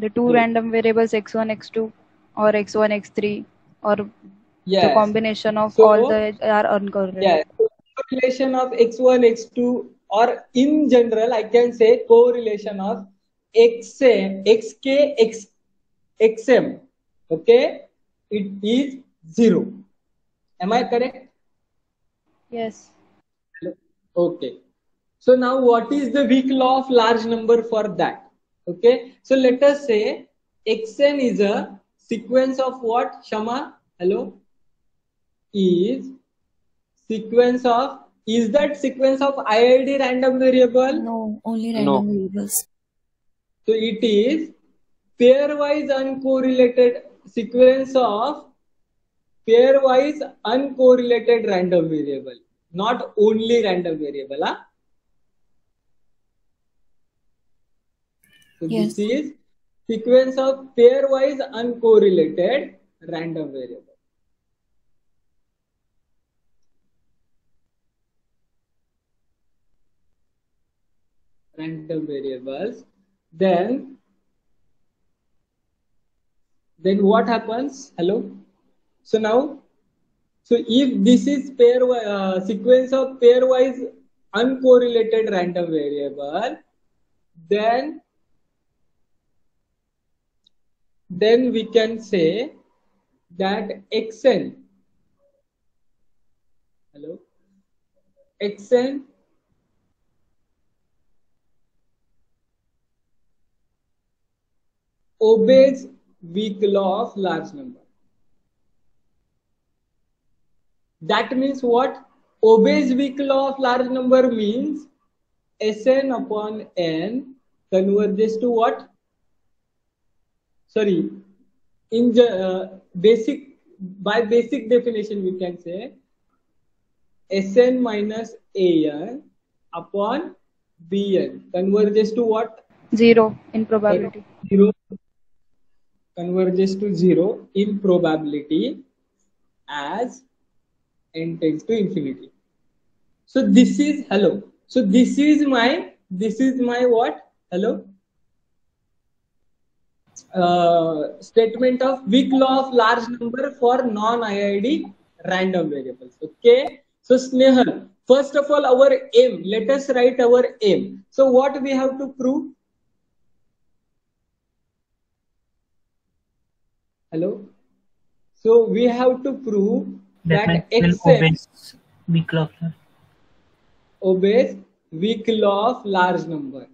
The two random variables x1, x2 or x1, x3 or Yes. the combination of So, all the are uncorrelated. Yeah, so correlation of x1, x2, or in general, I can say correlation of xk, xm. Okay, it is 0. Am I correct? Yes. Okay. So now what is the weak law of large number for that? Okay. So let us say xn is a sequence of what? Shama? Hello? Is sequence of, is that sequence of IID random variable? No, only random variables. So it is pairwise uncorrelated sequence of pairwise uncorrelated random variable, not only random variable. Huh? So Yes. this is sequence of pairwise uncorrelated random variable. Random variables. Then what happens? Hello. So now, so if this is sequence of pairwise uncorrelated random variable, then we can say that xn, hello, xn obeys weak law of large number. That means what? Obeys weak law of large number means Sn upon n converges to what? Sorry, in by basic definition we can say Sn minus An upon Bn converges to what? 0 in probability. 0 converges to 0 in probability as n tends to infinity. So this is, hello. So this is my what? Hello. Statement of weak law of large number for non-IID random variables. Okay. So Snehal, first of all, our aim. Let us write our aim. So what we have to prove? Hello. So we have to prove that xn weak law of obeys weak law of large number.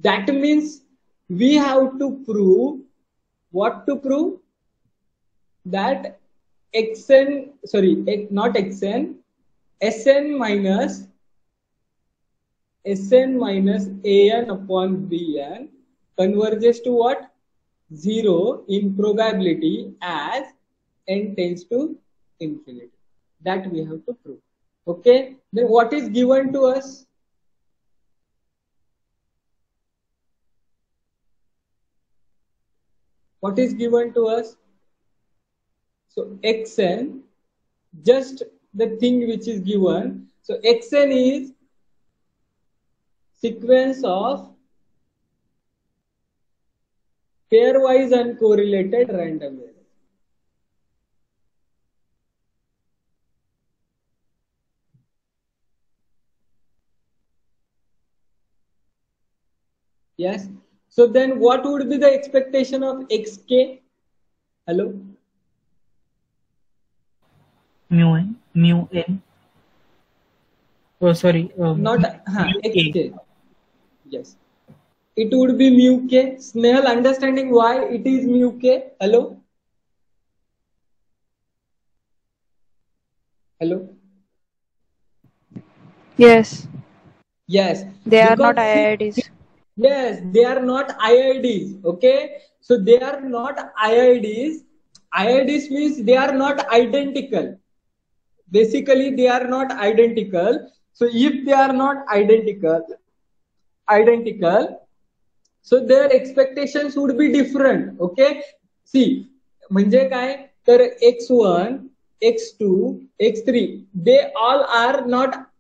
That means we have to prove what to prove? That xn, sorry, not xn, sn minus an upon bn converges to what? 0 in probability as n tends to infinity. That we have to prove. Okay, then what is given to us? What is given to us? So xn, just the thing which is given. So xn is sequence of pairwise uncorrelated random variables. Yes. So then what would be the expectation of xk? Hello? mu n. Oh, sorry. Not mu xk. Yes. It would be mu k. Snehal, understanding why it is mu k? Hello? Hello? Yes. Yes. They are not Because see, IIDs. yes, they are not IIDs. Okay, so they are not IIDs. IIDs means they are not identical. Basically, they are not identical. So if they are not identical, so their expectations would be different. Okay, see, म्हणजे काय तर x1, x2, x3, they all are not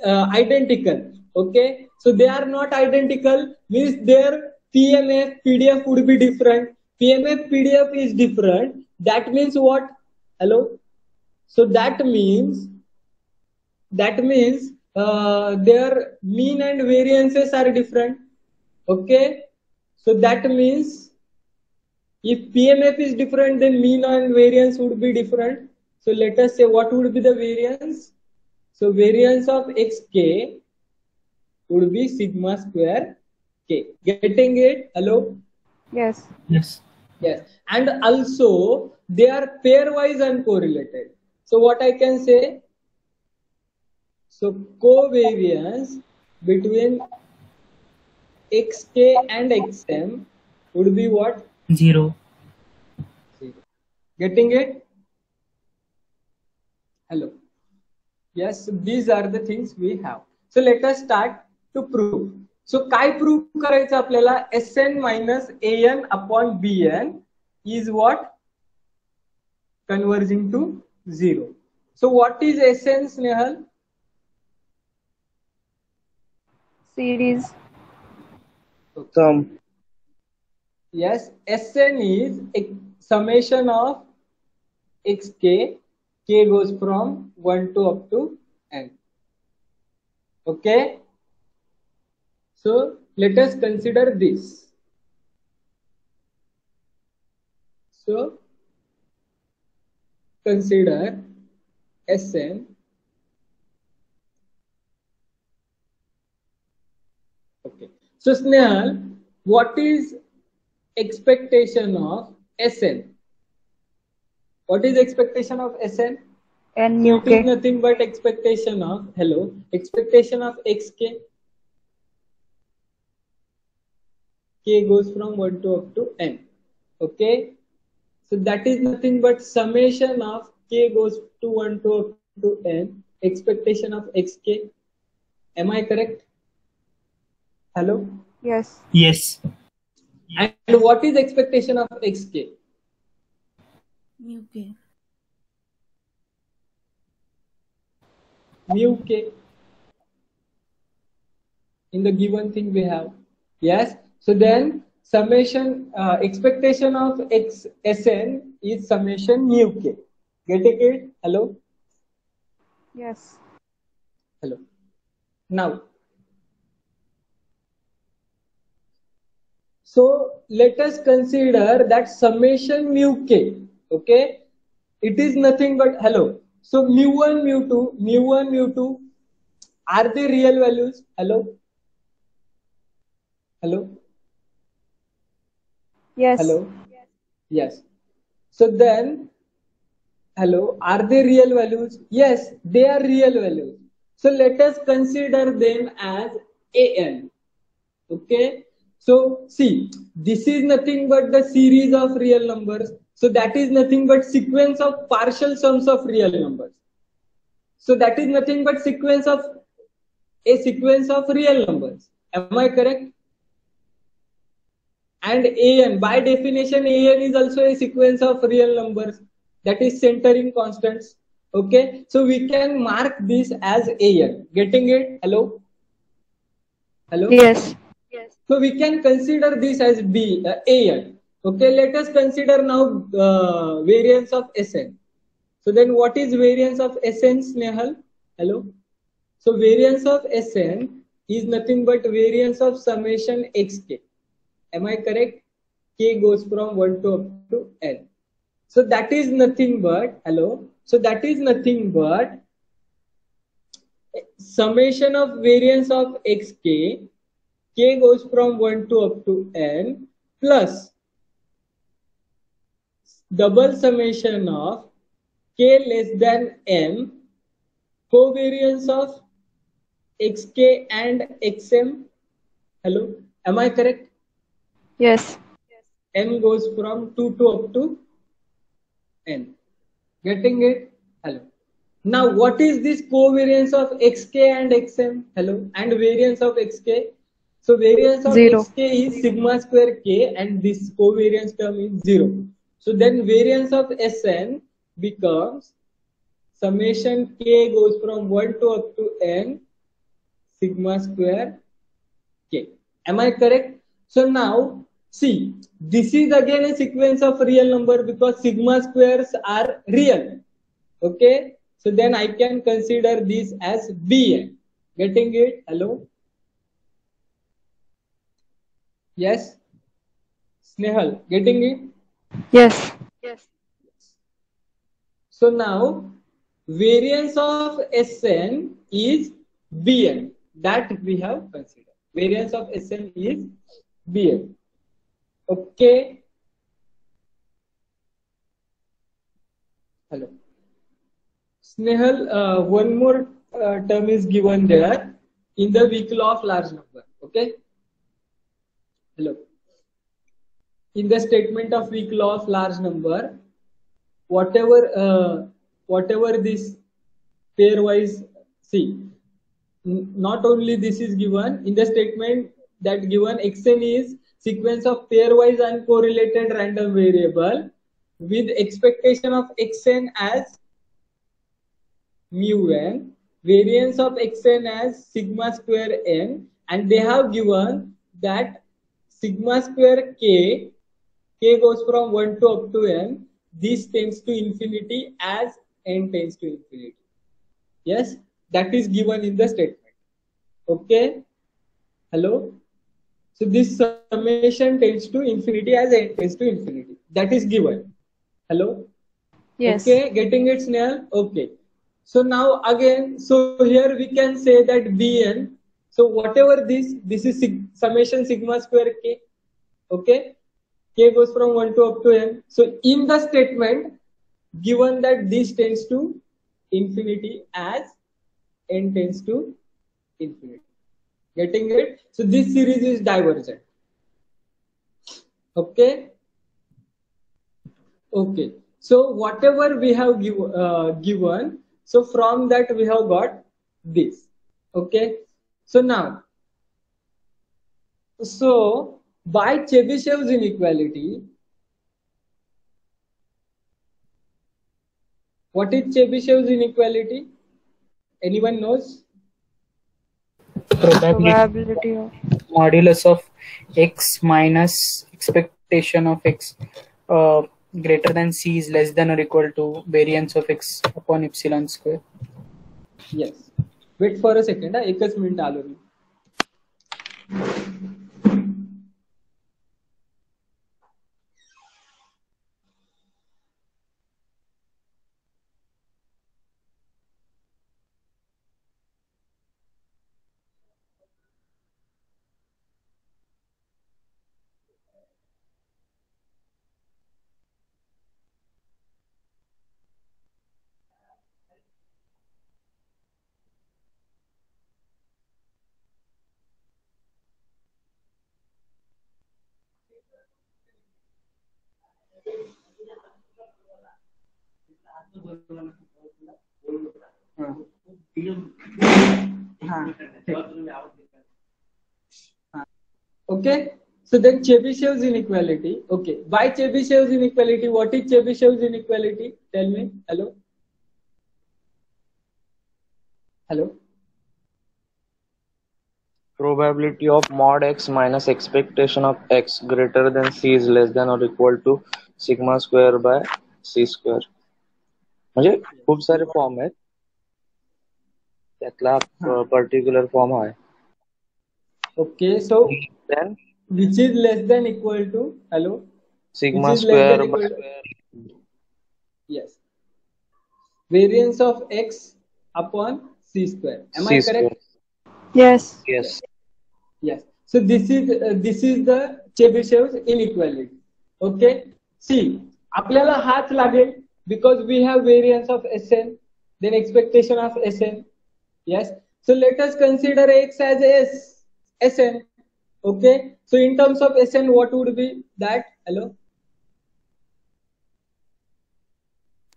identical. Okay, so they are not identical means their PMF PDF would be different. PMF PDF is different. That means what? Hello. So that means their mean and variances are different. Okay, so that means if PMF is different, then mean and variance would be different. So let us say what would be the variance. So variance of xk would be sigma square k. Getting it? Hello? Yes. Yes. Yes. And also they are pairwise uncorrelated. So what I can say? So covariance between xk and xm would be what? 0. 0. Getting it? Hello. Yes, these are the things we have. So let us start to prove. So काय prove करायचं आपल्याला? Sn minus an upon bn is what? Converging to 0. So what is Sn, Snehal? Series. Sum. Yes, Sn is a summation of xk. K goes from 1 to up to n. Okay. So let us consider this. So consider Sn. Okay. So Snehal, what is expectation of Sn? What is expectation of Sn? N So mu it is k. nothing but expectation of expectation of xk. K goes from 1 to up to n. Okay. So that is nothing but summation of k goes to 1 to up to n. Expectation of xk. Am I correct? Hello. Yes. Yes. And what is expectation of xk? Mu k. Mu k. In the given thing we have. Yes. So then summation expectation of Sn is summation mu k. Getting it? Hello. Yes. Hello. Now, so let us consider that summation mu k. Okay, it is nothing but hello. So mu1, mu2, are they real values? Hello? Yes. Yes. So then, are they real values? Yes, they are real values. So let us consider them as an. Okay. So see, this is nothing but the series of real numbers. So that is nothing but sequence of partial sums of real numbers. So that is nothing but sequence of real numbers. Am I correct? And an, by definition, an is also a sequence of real numbers, that is centering constants. Okay, so we can mark this as an. Getting it? Hello? Yes. So we can consider this as an. Okay, let us consider now variance of Sn. So then what is variance of Sn, Snehal? Hello? So variance of Sn is nothing but variance of summation xk. Am I correct? K goes from 1 to up to n. So that is nothing but, so that is nothing but summation of variance of xk, k goes from 1 to up to n, plus double summation of k less than m, covariance of xk and xm. Hello, am I correct? Yes. M goes from 2 to up to n. Getting it? Hello. Now, what is this covariance of xk and xm? Hello. And variance of xk? So, variance of 0. xk is sigma square k, and this covariance term is 0. So, then variance of Sn becomes summation k goes from 1 to up to n sigma square k. Am I correct? So now, see, this is again a sequence of real number because sigma squares are real. Okay, so then I can consider this as Bn. Getting it? Hello? Yes? Snehal, getting it? Yes. So now, variance of Sn is Bn. That we have considered. Variance of Sn is Bn. Okay? Hello. Snehal, one more term is given there in the weak law of large number. Okay? Hello. In the statement of weak law of large number, whatever this pairwise, see, not only this is given in the statement that given xn is sequence of pairwise uncorrelated random variable with expectation of xn as mu n, variance of xn as sigma square n, and they have given that sigma square k goes from 1 to up to n, this tends to infinity as n tends to infinity. Yes, that is given in the statement. Okay, hello. So this summation tends to infinity as n tends to infinity. That is given. Hello. Yes. Okay, getting it, Snehal? Okay. So now again, so here we can say that Bn. So whatever this is summation sigma square k. Okay, k goes from 1 to up to n. So in the statement, given that this tends to infinity as n tends to infinity. Getting it? So this series is divergent. Okay. Okay. So whatever we have given, so from that we have got this. Okay. So now, so by Chebyshev's inequality, what is Chebyshev's inequality? Anyone knows? Probability of modulus of x minus expectation of x greater than c is less than or equal to variance of x upon epsilon square. Yes. Wait for a second. एकच minute Alo me. Okay. So then Chebyshev's inequality. Okay. By Chebyshev's inequality, what is Chebyshev's inequality? Tell me. Hello. Hello. Probability of mod x minus expectation of x greater than c is less than or equal to sigma square by c square. म्हणजे खूप सारे form आहेत, त्यातला particular form आहे. Okay. So Then which is less than equal to, hello? sigma Which is less square than by equal to, yes, variance of x upon c square. Am I c correct? square. Yes. Yes. Yes. So this is the Chebyshev's inequality. Okay. See, आपल्याला हाच लागेल because we have variance of Sn, then expectation of Sn. Yes. So let us consider x as Sn. Okay. So in terms of Sn, what would be that? Hello.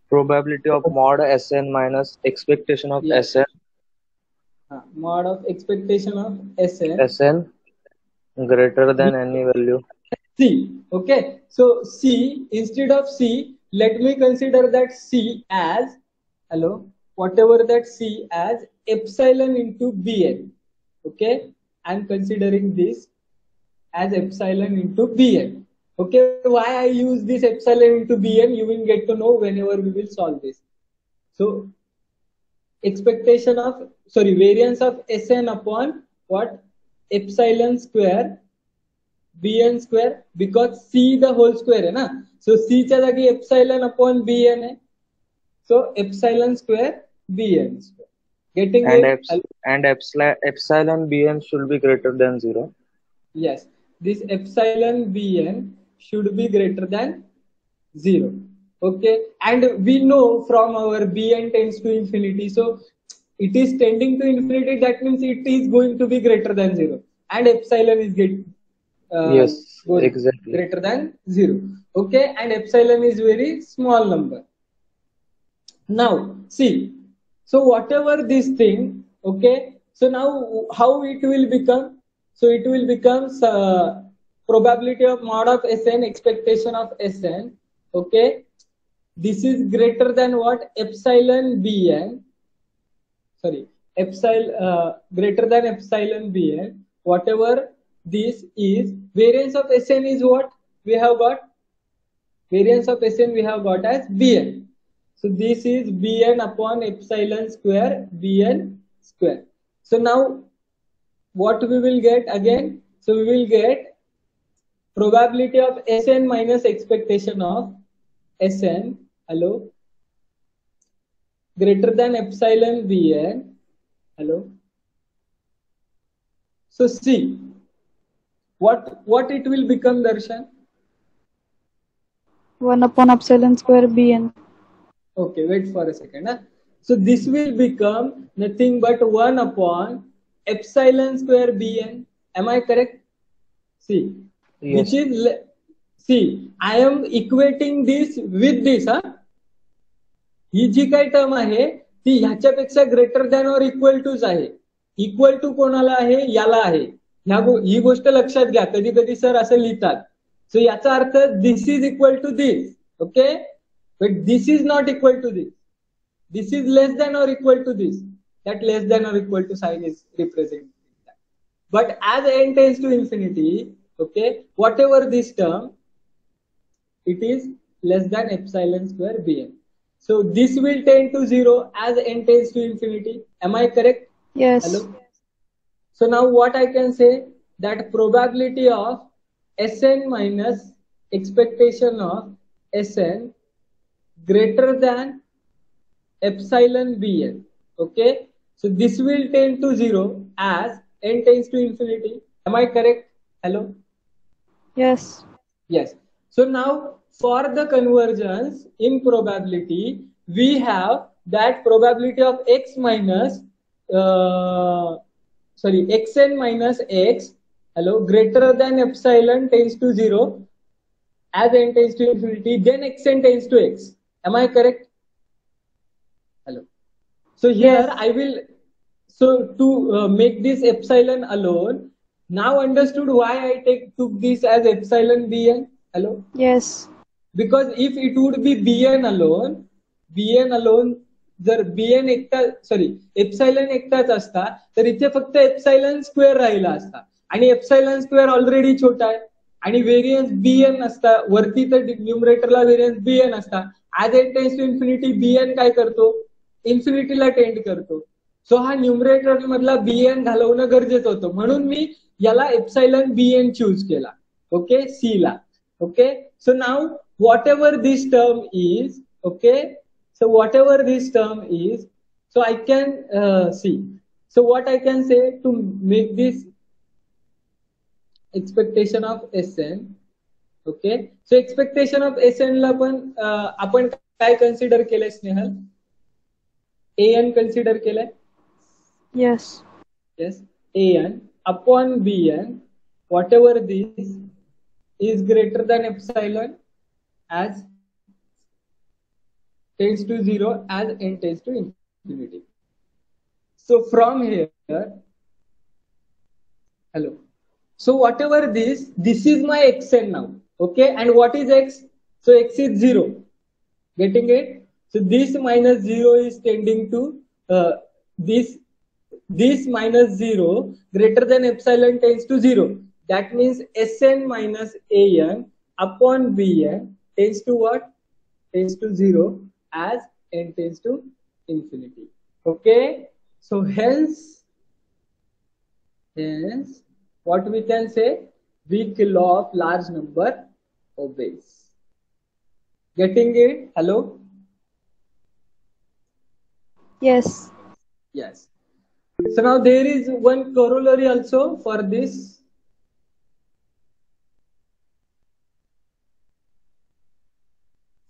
Probability of mod Sn minus expectation of Yes. Sn. Mod of expectation of Sn. Sn greater than any value. C. Okay. So C, instead of C, let me consider that C as, hello, whatever that C as epsilon into Bn. Okay. I'm considering this as epsilon into Bn. Okay. Why I use this epsilon into Bn, you will get to know whenever we will solve this. So variance of Sn upon what? Epsilon square Bn square, because C the whole square है ना, so C च्या जागी epsilon upon Bn है, so epsilon square Bn square. Getting it? And epsilon Bn should be greater than 0. Yes, this epsilon Bn should be greater than 0. Okay, and we know from our Bn tends to infinity, so it is tending to infinity, that means it is going to be greater than 0, and epsilon is Yes, exactly. greater than 0. Okay, and epsilon is very small number. Now see, so whatever this thing, okay, so now how it will become? So it will become probability of mod of Sn, expectation of Sn. Okay, this is greater than what? Epsilon Bn. Sorry, epsilon greater than epsilon Bn. Whatever this is, variance of Sn is what we have got? Variance of Sn we have got as Bn. So this is Bn upon epsilon square Bn square. So now what we will get again? So we will get probability of Sn minus expectation of Sn, hello, greater than epsilon Bn, hello. So see, what it will become, Darshan? 1 upon epsilon square Bn. Okay, wait for a second. Huh? So this will become nothing but 1 upon epsilon square Bn. Am I correct? See, Yes. which is, see, I am equating this with this. Huh? ही जी काही term आहे ती ह्याच्यापेक्षा greater than or equal टूच आहे. Equal to कोणाला आहे? याला आहे. ही गोष्ट लक्षात घ्या, कधी कधी सर असं लिहितात. सो याचा अर्थ this is equal to this. Okay, but this is not equal to this. This is less than or equal to this. That less than or equal to sign is representing that. But as n tends to infinity, okay, whatever this term, it is less than epsilon square Bn. So this will tend to 0 as n tends to infinity. Am I correct? Yes. Hello. So now what I can say, that probability of Sn minus expectation of Sn greater than epsilon Bn. Okay, so this will tend to 0 as n tends to infinity. Am I correct? Hello. Yes. Yes. So now for the convergence in probability, we have that probability of x minus xn minus x, hello, greater than epsilon tends to 0 as n tends to infinity, then xn tends to x. Am I correct? So here Yes. I will, so to make this epsilon alone, now understood why I took this as epsilon bn. Hello? Yes. Because if it would be bn alone, जर bn एकटा sorry epsilon एकटाच असता तर इथे फक्त epsilon square राहिला असता आणि एप्सिलॉन स्क्वेअर ऑलरेडी छोटा आहे आणि व्हेरियन्स bn असता वरती तर न्यूमरेटरला व्हेरियन्स bn असता as n tends to infinity bn काय करतो इन्फिनिटीला टेंड करतो सो हा न्यूमरेटर मधला bn घालवणं गरजेचं होतं म्हणून मी याला एप्सिलॉन bn चूज केला okay C La okay so now whatever this term is okay so whatever this term is so I can see so what I can say to make this expectation of Sn okay so expectation of Sn ला पण आपण काय consider केलंय Snehal an consider केलंय Yes. yes an upon bn whatever this is greater than epsilon as tends to 0 as n tends to infinity. So from here, hello. So whatever this is my xn now. Okay, and what is x? So x is 0. Getting it? So this minus 0 is tending to this minus 0 greater than epsilon tends to 0. That means Sn minus An upon Bn tends to what? Tends to 0 as n tends to infinity. Okay? So hence what we can say? Weak law of large number obeys. Getting it? Hello? Yes. Yes. So now there is one corollary also for this.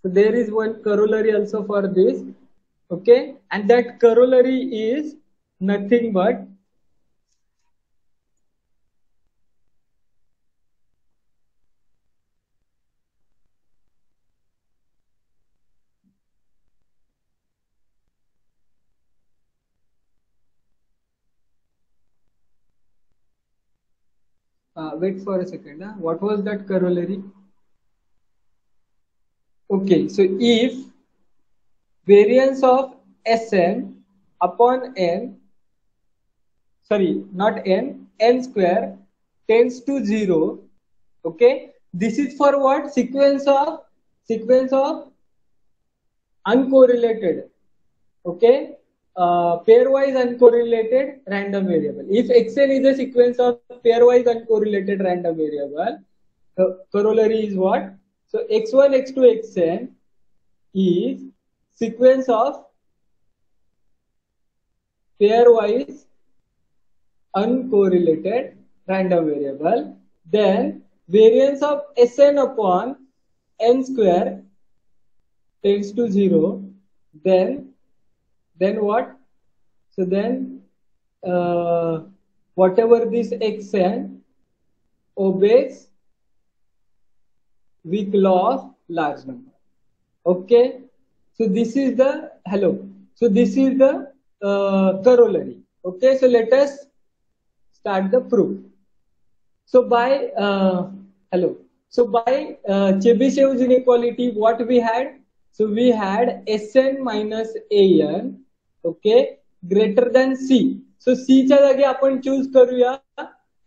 So there is one corollary also for this, okay, and that corollary is nothing but wait for a second. What was that corollary? Okay, so if variance of Sn upon n, sorry, not n, n square tends to 0. Okay, this is for what? Sequence of uncorrelated. Okay, pairwise uncorrelated random variable. If xn is a sequence of pairwise uncorrelated random variable, the corollary is what? So x1, x2, xn is sequence of pairwise uncorrelated random variable. Then variance of Sn upon n square tends to 0. Then what? So then whatever this xn obeys weak law of large number. Okay, so this is the So this is the corollary. Okay, so let us start the proof. So by So by Chebyshev's inequality, what we had? So we had Sn minus An, okay, greater than C. So C च्या जागी आपण choose करूया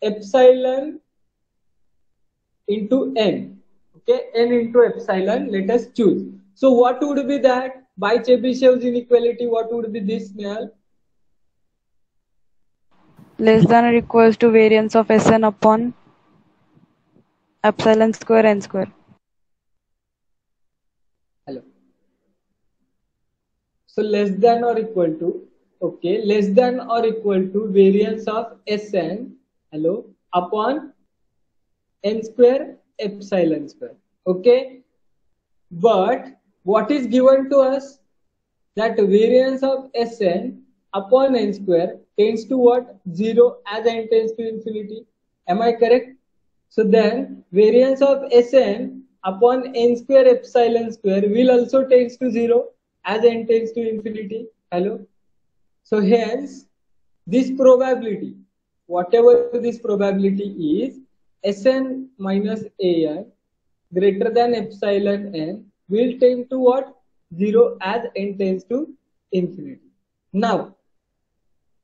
epsilon into n. Okay, n into epsilon. Let us choose. So what would be that? By Chebyshev's inequality, what would be this, Nehal? Less than or equals to variance of Sn upon epsilon square n square. Hello. So less than or equal to, okay, less than or equal to variance of Sn, upon n square epsilon square. Okay, but what is given to us? That variance of Sn upon n square tends to what? 0 as n tends to infinity. Am I correct? So then variance of Sn upon n square epsilon square will also tends to 0 as n tends to infinity. Hello? So hence this probability, whatever this probability is, Sn minus An greater than epsilon n will tend to what? 0 as n tends to infinity. Now,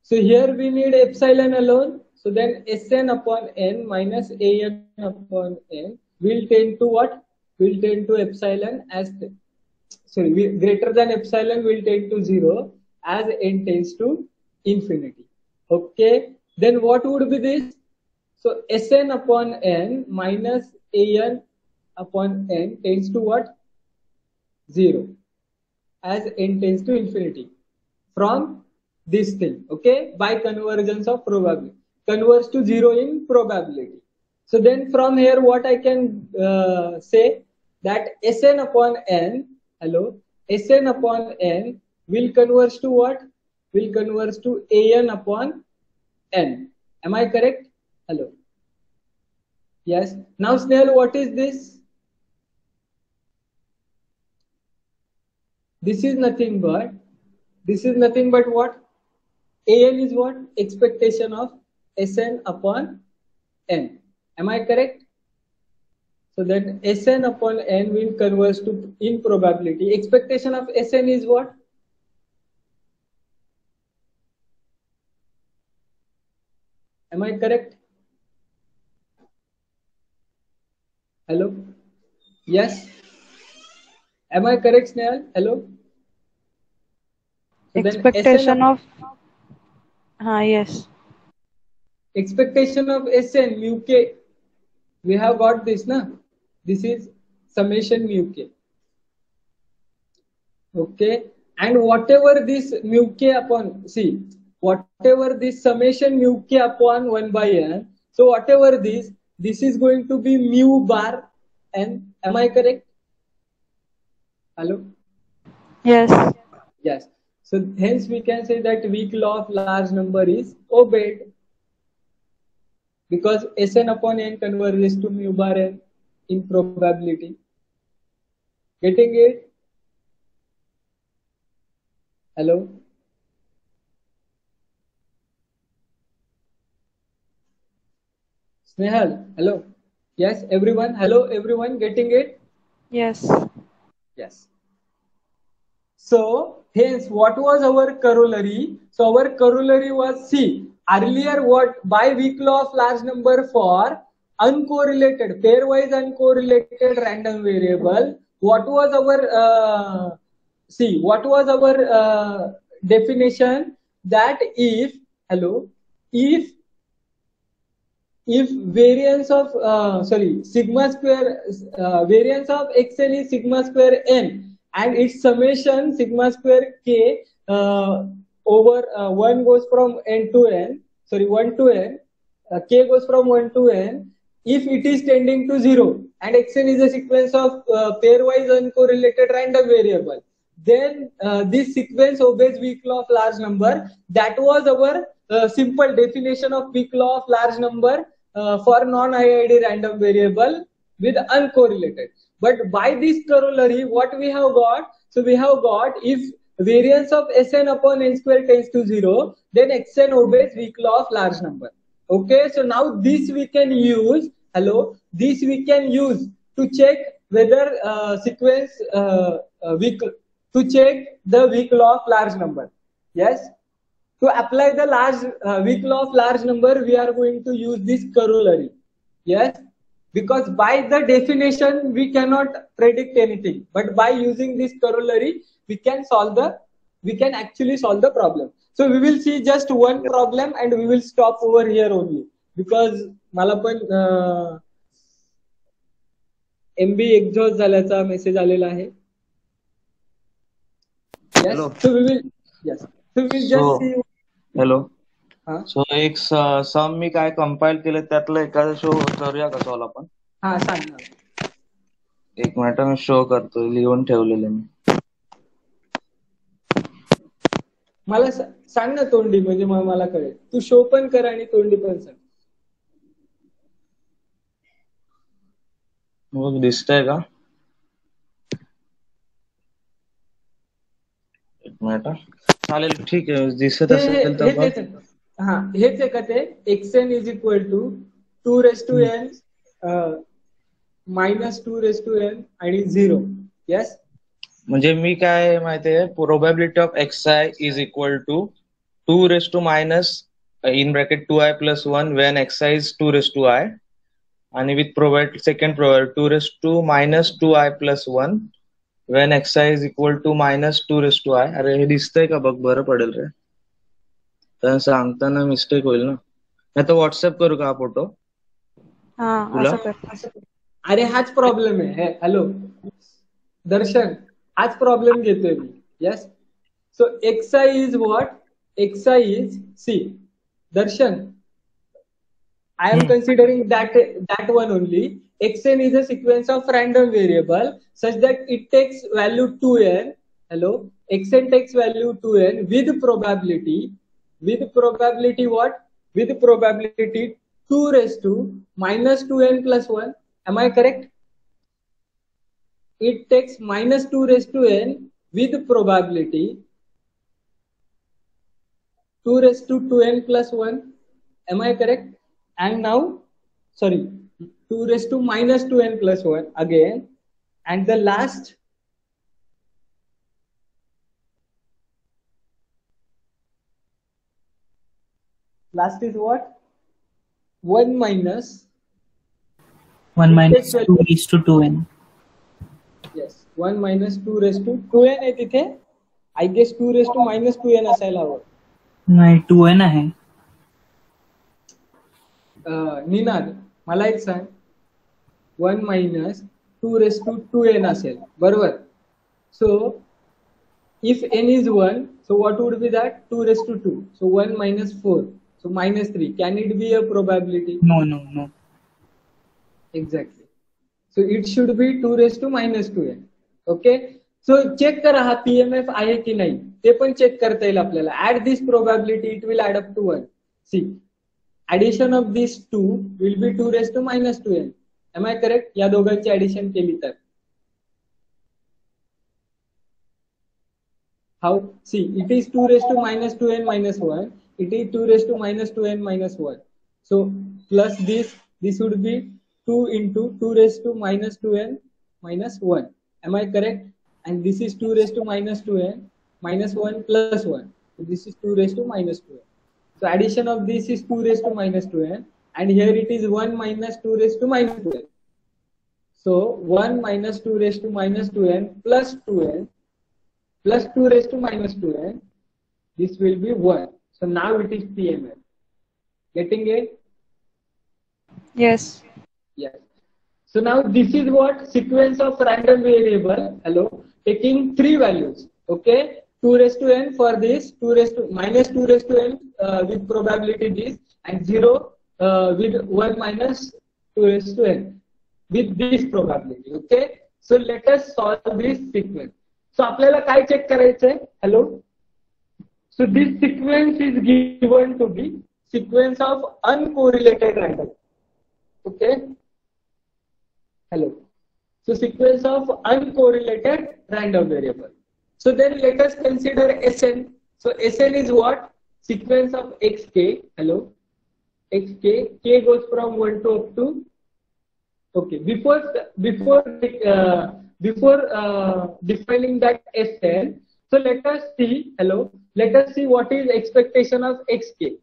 so here we need epsilon alone. So then Sn upon n minus An upon n will tend to what? Will tend to epsilon as greater than epsilon will tend to 0 as n tends to infinity. Okay. Then what would be this? So Sn upon n minus An upon n tends to what? 0 as n tends to infinity from this thing, okay, by convergence of probability, converge to 0 in probability. So then from here what I can say that Sn upon n, Sn upon n will converge to what? Will converge to An upon n. Am I correct? Hello. Yes. Now Snell, what is this? This is nothing but what? An is what? Expectation of Sn upon n. Am I correct? So then Sn upon n will converge to in probability. Expectation of Sn is what? Am I correct? Hello? Yes? Am I correct, Snehal? Hello? So Expectation of yes. Expectation of Sn mu k. We have got this, na? This is summation mu k. Okay, and whatever this mu k upon, whatever this summation mu k upon 1 by n, so whatever this is going to be mu bar n. Am I correct? Hello? Yes. Yes. So hence we can say that weak law of large number is obeyed, because Sn upon n converges to mu bar n in probability. Getting it? Hello? Snehal, hello? Yes, everyone? Hello, everyone? Getting it? Yes. Yes. So, hence, what was our corollary? So, our corollary was, earlier what, by weak law of large number for uncorrelated, pairwise uncorrelated random variable, what was our, definition? That if variance of sigma square, variance of xn is sigma square n, and its summation sigma square k over 1 goes from n to n, 1 to n, k goes from 1 to n, if it is tending to 0 and xn is a sequence of pairwise uncorrelated random variable, then this sequence obeys weak law of large number. That was our simple definition of weak law of large number for non-IID random variable with uncorrelated. But by this corollary, what we have got? So we have got, if variance of Sn upon n square tends to 0, then Xn obeys weak law of large number. Okay, so now this we can use, this we can use to check whether sequence to check the weak law of large number. Yes. To apply the weak law of large number, we are going to use this corollary. Yes, because by the definition we cannot predict anything, but by using this corollary we can actually solve the problem. So we will see just one problem and we will stop over here only, because मला पण MB exhaust झाल्याचा message आलेला आहे. Yes. Hello. So we will just see. Hello. So एक sum मी काय compile केलं त्यातलं एखादं शो करूया का सॉल्व आपण? हा, सांग ना. एक मिनिट मी शो करतो, लिहून ठेवलेलं मी. मला सांग ना तोंडी, म्हणजे मला कळेल. तू शो पण कर आणि तोंडी पण सांग. मग दिसतंय का? एक मिनिट. चालेल, ठीक आहे, दिसत हे असेल तर बघ. हा हेच आहे का ते xn is equal to 2n minus 2n आणि 0. येस. म्हणजे मी काय माहितीये, probability of xi is equal to 2 in bracket 2i plus 1 when xi is 2i, आणि with second probability 2 2i plus 1 when xi is equal to -2i. अरे हे दिसतंय का बघ, बरं पडेल रे, तर सांगताना मिस्टेक होईल ना. नाही तर व्हॉट्सअप करू का हा फोटो हा तुला? असं कर. अरे हाच प्रॉब्लेम आहे. हॅलो दर्शन, हाच प्रॉब्लेम घेतोय मी. Yes. So xi is what? xi is see Darshan, I am considering that one only. Xn is a sequence of random variable such that it takes value 2n. Hello, xn takes value 2n with probability what? With probability 2 raised to minus 2n plus 1. Am I correct? It takes minus 2 raised to n with probability 2 raised to 2n plus 1. Am I correct? And now, sorry, 2 raised to minus 2n plus 1 again. And the last is what? 1 minus 2 raised to 2n. Yes, 1 minus 2 raised to 2n आहे तिथे. I guess 2 raised to minus 2n असायला हवं. नाही, 2n आहे. निनाद, मला एक सांग, 1 minus 2 raised to 2n असेल, बरोबर? So if n is 1, so what would be that? 2 raised to 2. So 1 minus 4. So minus 3. Can it be a probability? No. Exactly. So it should be 2 raised to minus 2n. Okay. So check करा हा PMF आहे की नाही, ते पण check करता येईल आपल्याला. Add this probability, it will add up to 1. See, addition of these two will be 2 raised to minus 2n. Am I correct? या दोघांची ऍडिशन केली तर how? See, it is 2 raised to minus 2n minus 1. It is 2 raised to minus 2n minus 1. So plus this would be 2 into 2 raised to minus 2n minus 1. Am I correct? And this is 2 raised to minus 2n minus 1 plus 1. So this is 2 raised to minus 2n. So addition of this is 2 raised to minus 2n, and here it is 1 minus 2 raised to minus 2n. So 1 minus 2 raised to minus 2n plus 2n plus 2 raised to minus 2n. This will be 1. So now it is PMF. Getting it? Yes. Yes. So now this is what? Sequence of random variable. Hello. Taking 3 values. Okay. 2 raised to n for this, 2 raised to minus 2 raised to n with probability this, and 0 with 1 minus 2 raised to n with this probability. Okay. So let us solve this sequence. So आपल्याला काय check करायचंय? Hello. So this sequence is given to be sequence of uncorrelated random. Okay. Hello. So sequence of uncorrelated random variable. So then let us consider Sn. So Sn is what? Sequence of xk. Hello. Xk. K goes from 1 to up to. Okay. Before defining that Sn, so let us see. Hello. Let us see what is expectation of xk.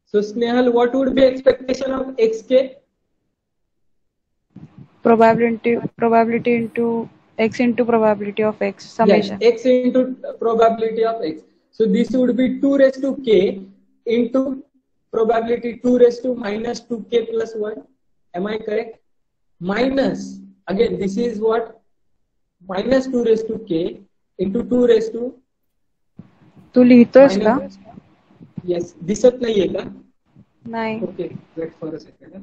So Snehal, what would be expectation of xk? Probability into x into probability of x summation. Yes, x into probability of x. So this would be 2 raised to k into probability 2 raised to minus 2k plus 1. Am I correct? Minus, again this is what? Minus 2 raised to k into 2 raised to. तू लिहितोयस का? Yes, दिसत नाहीये का? नाही. Okay, wait for a second.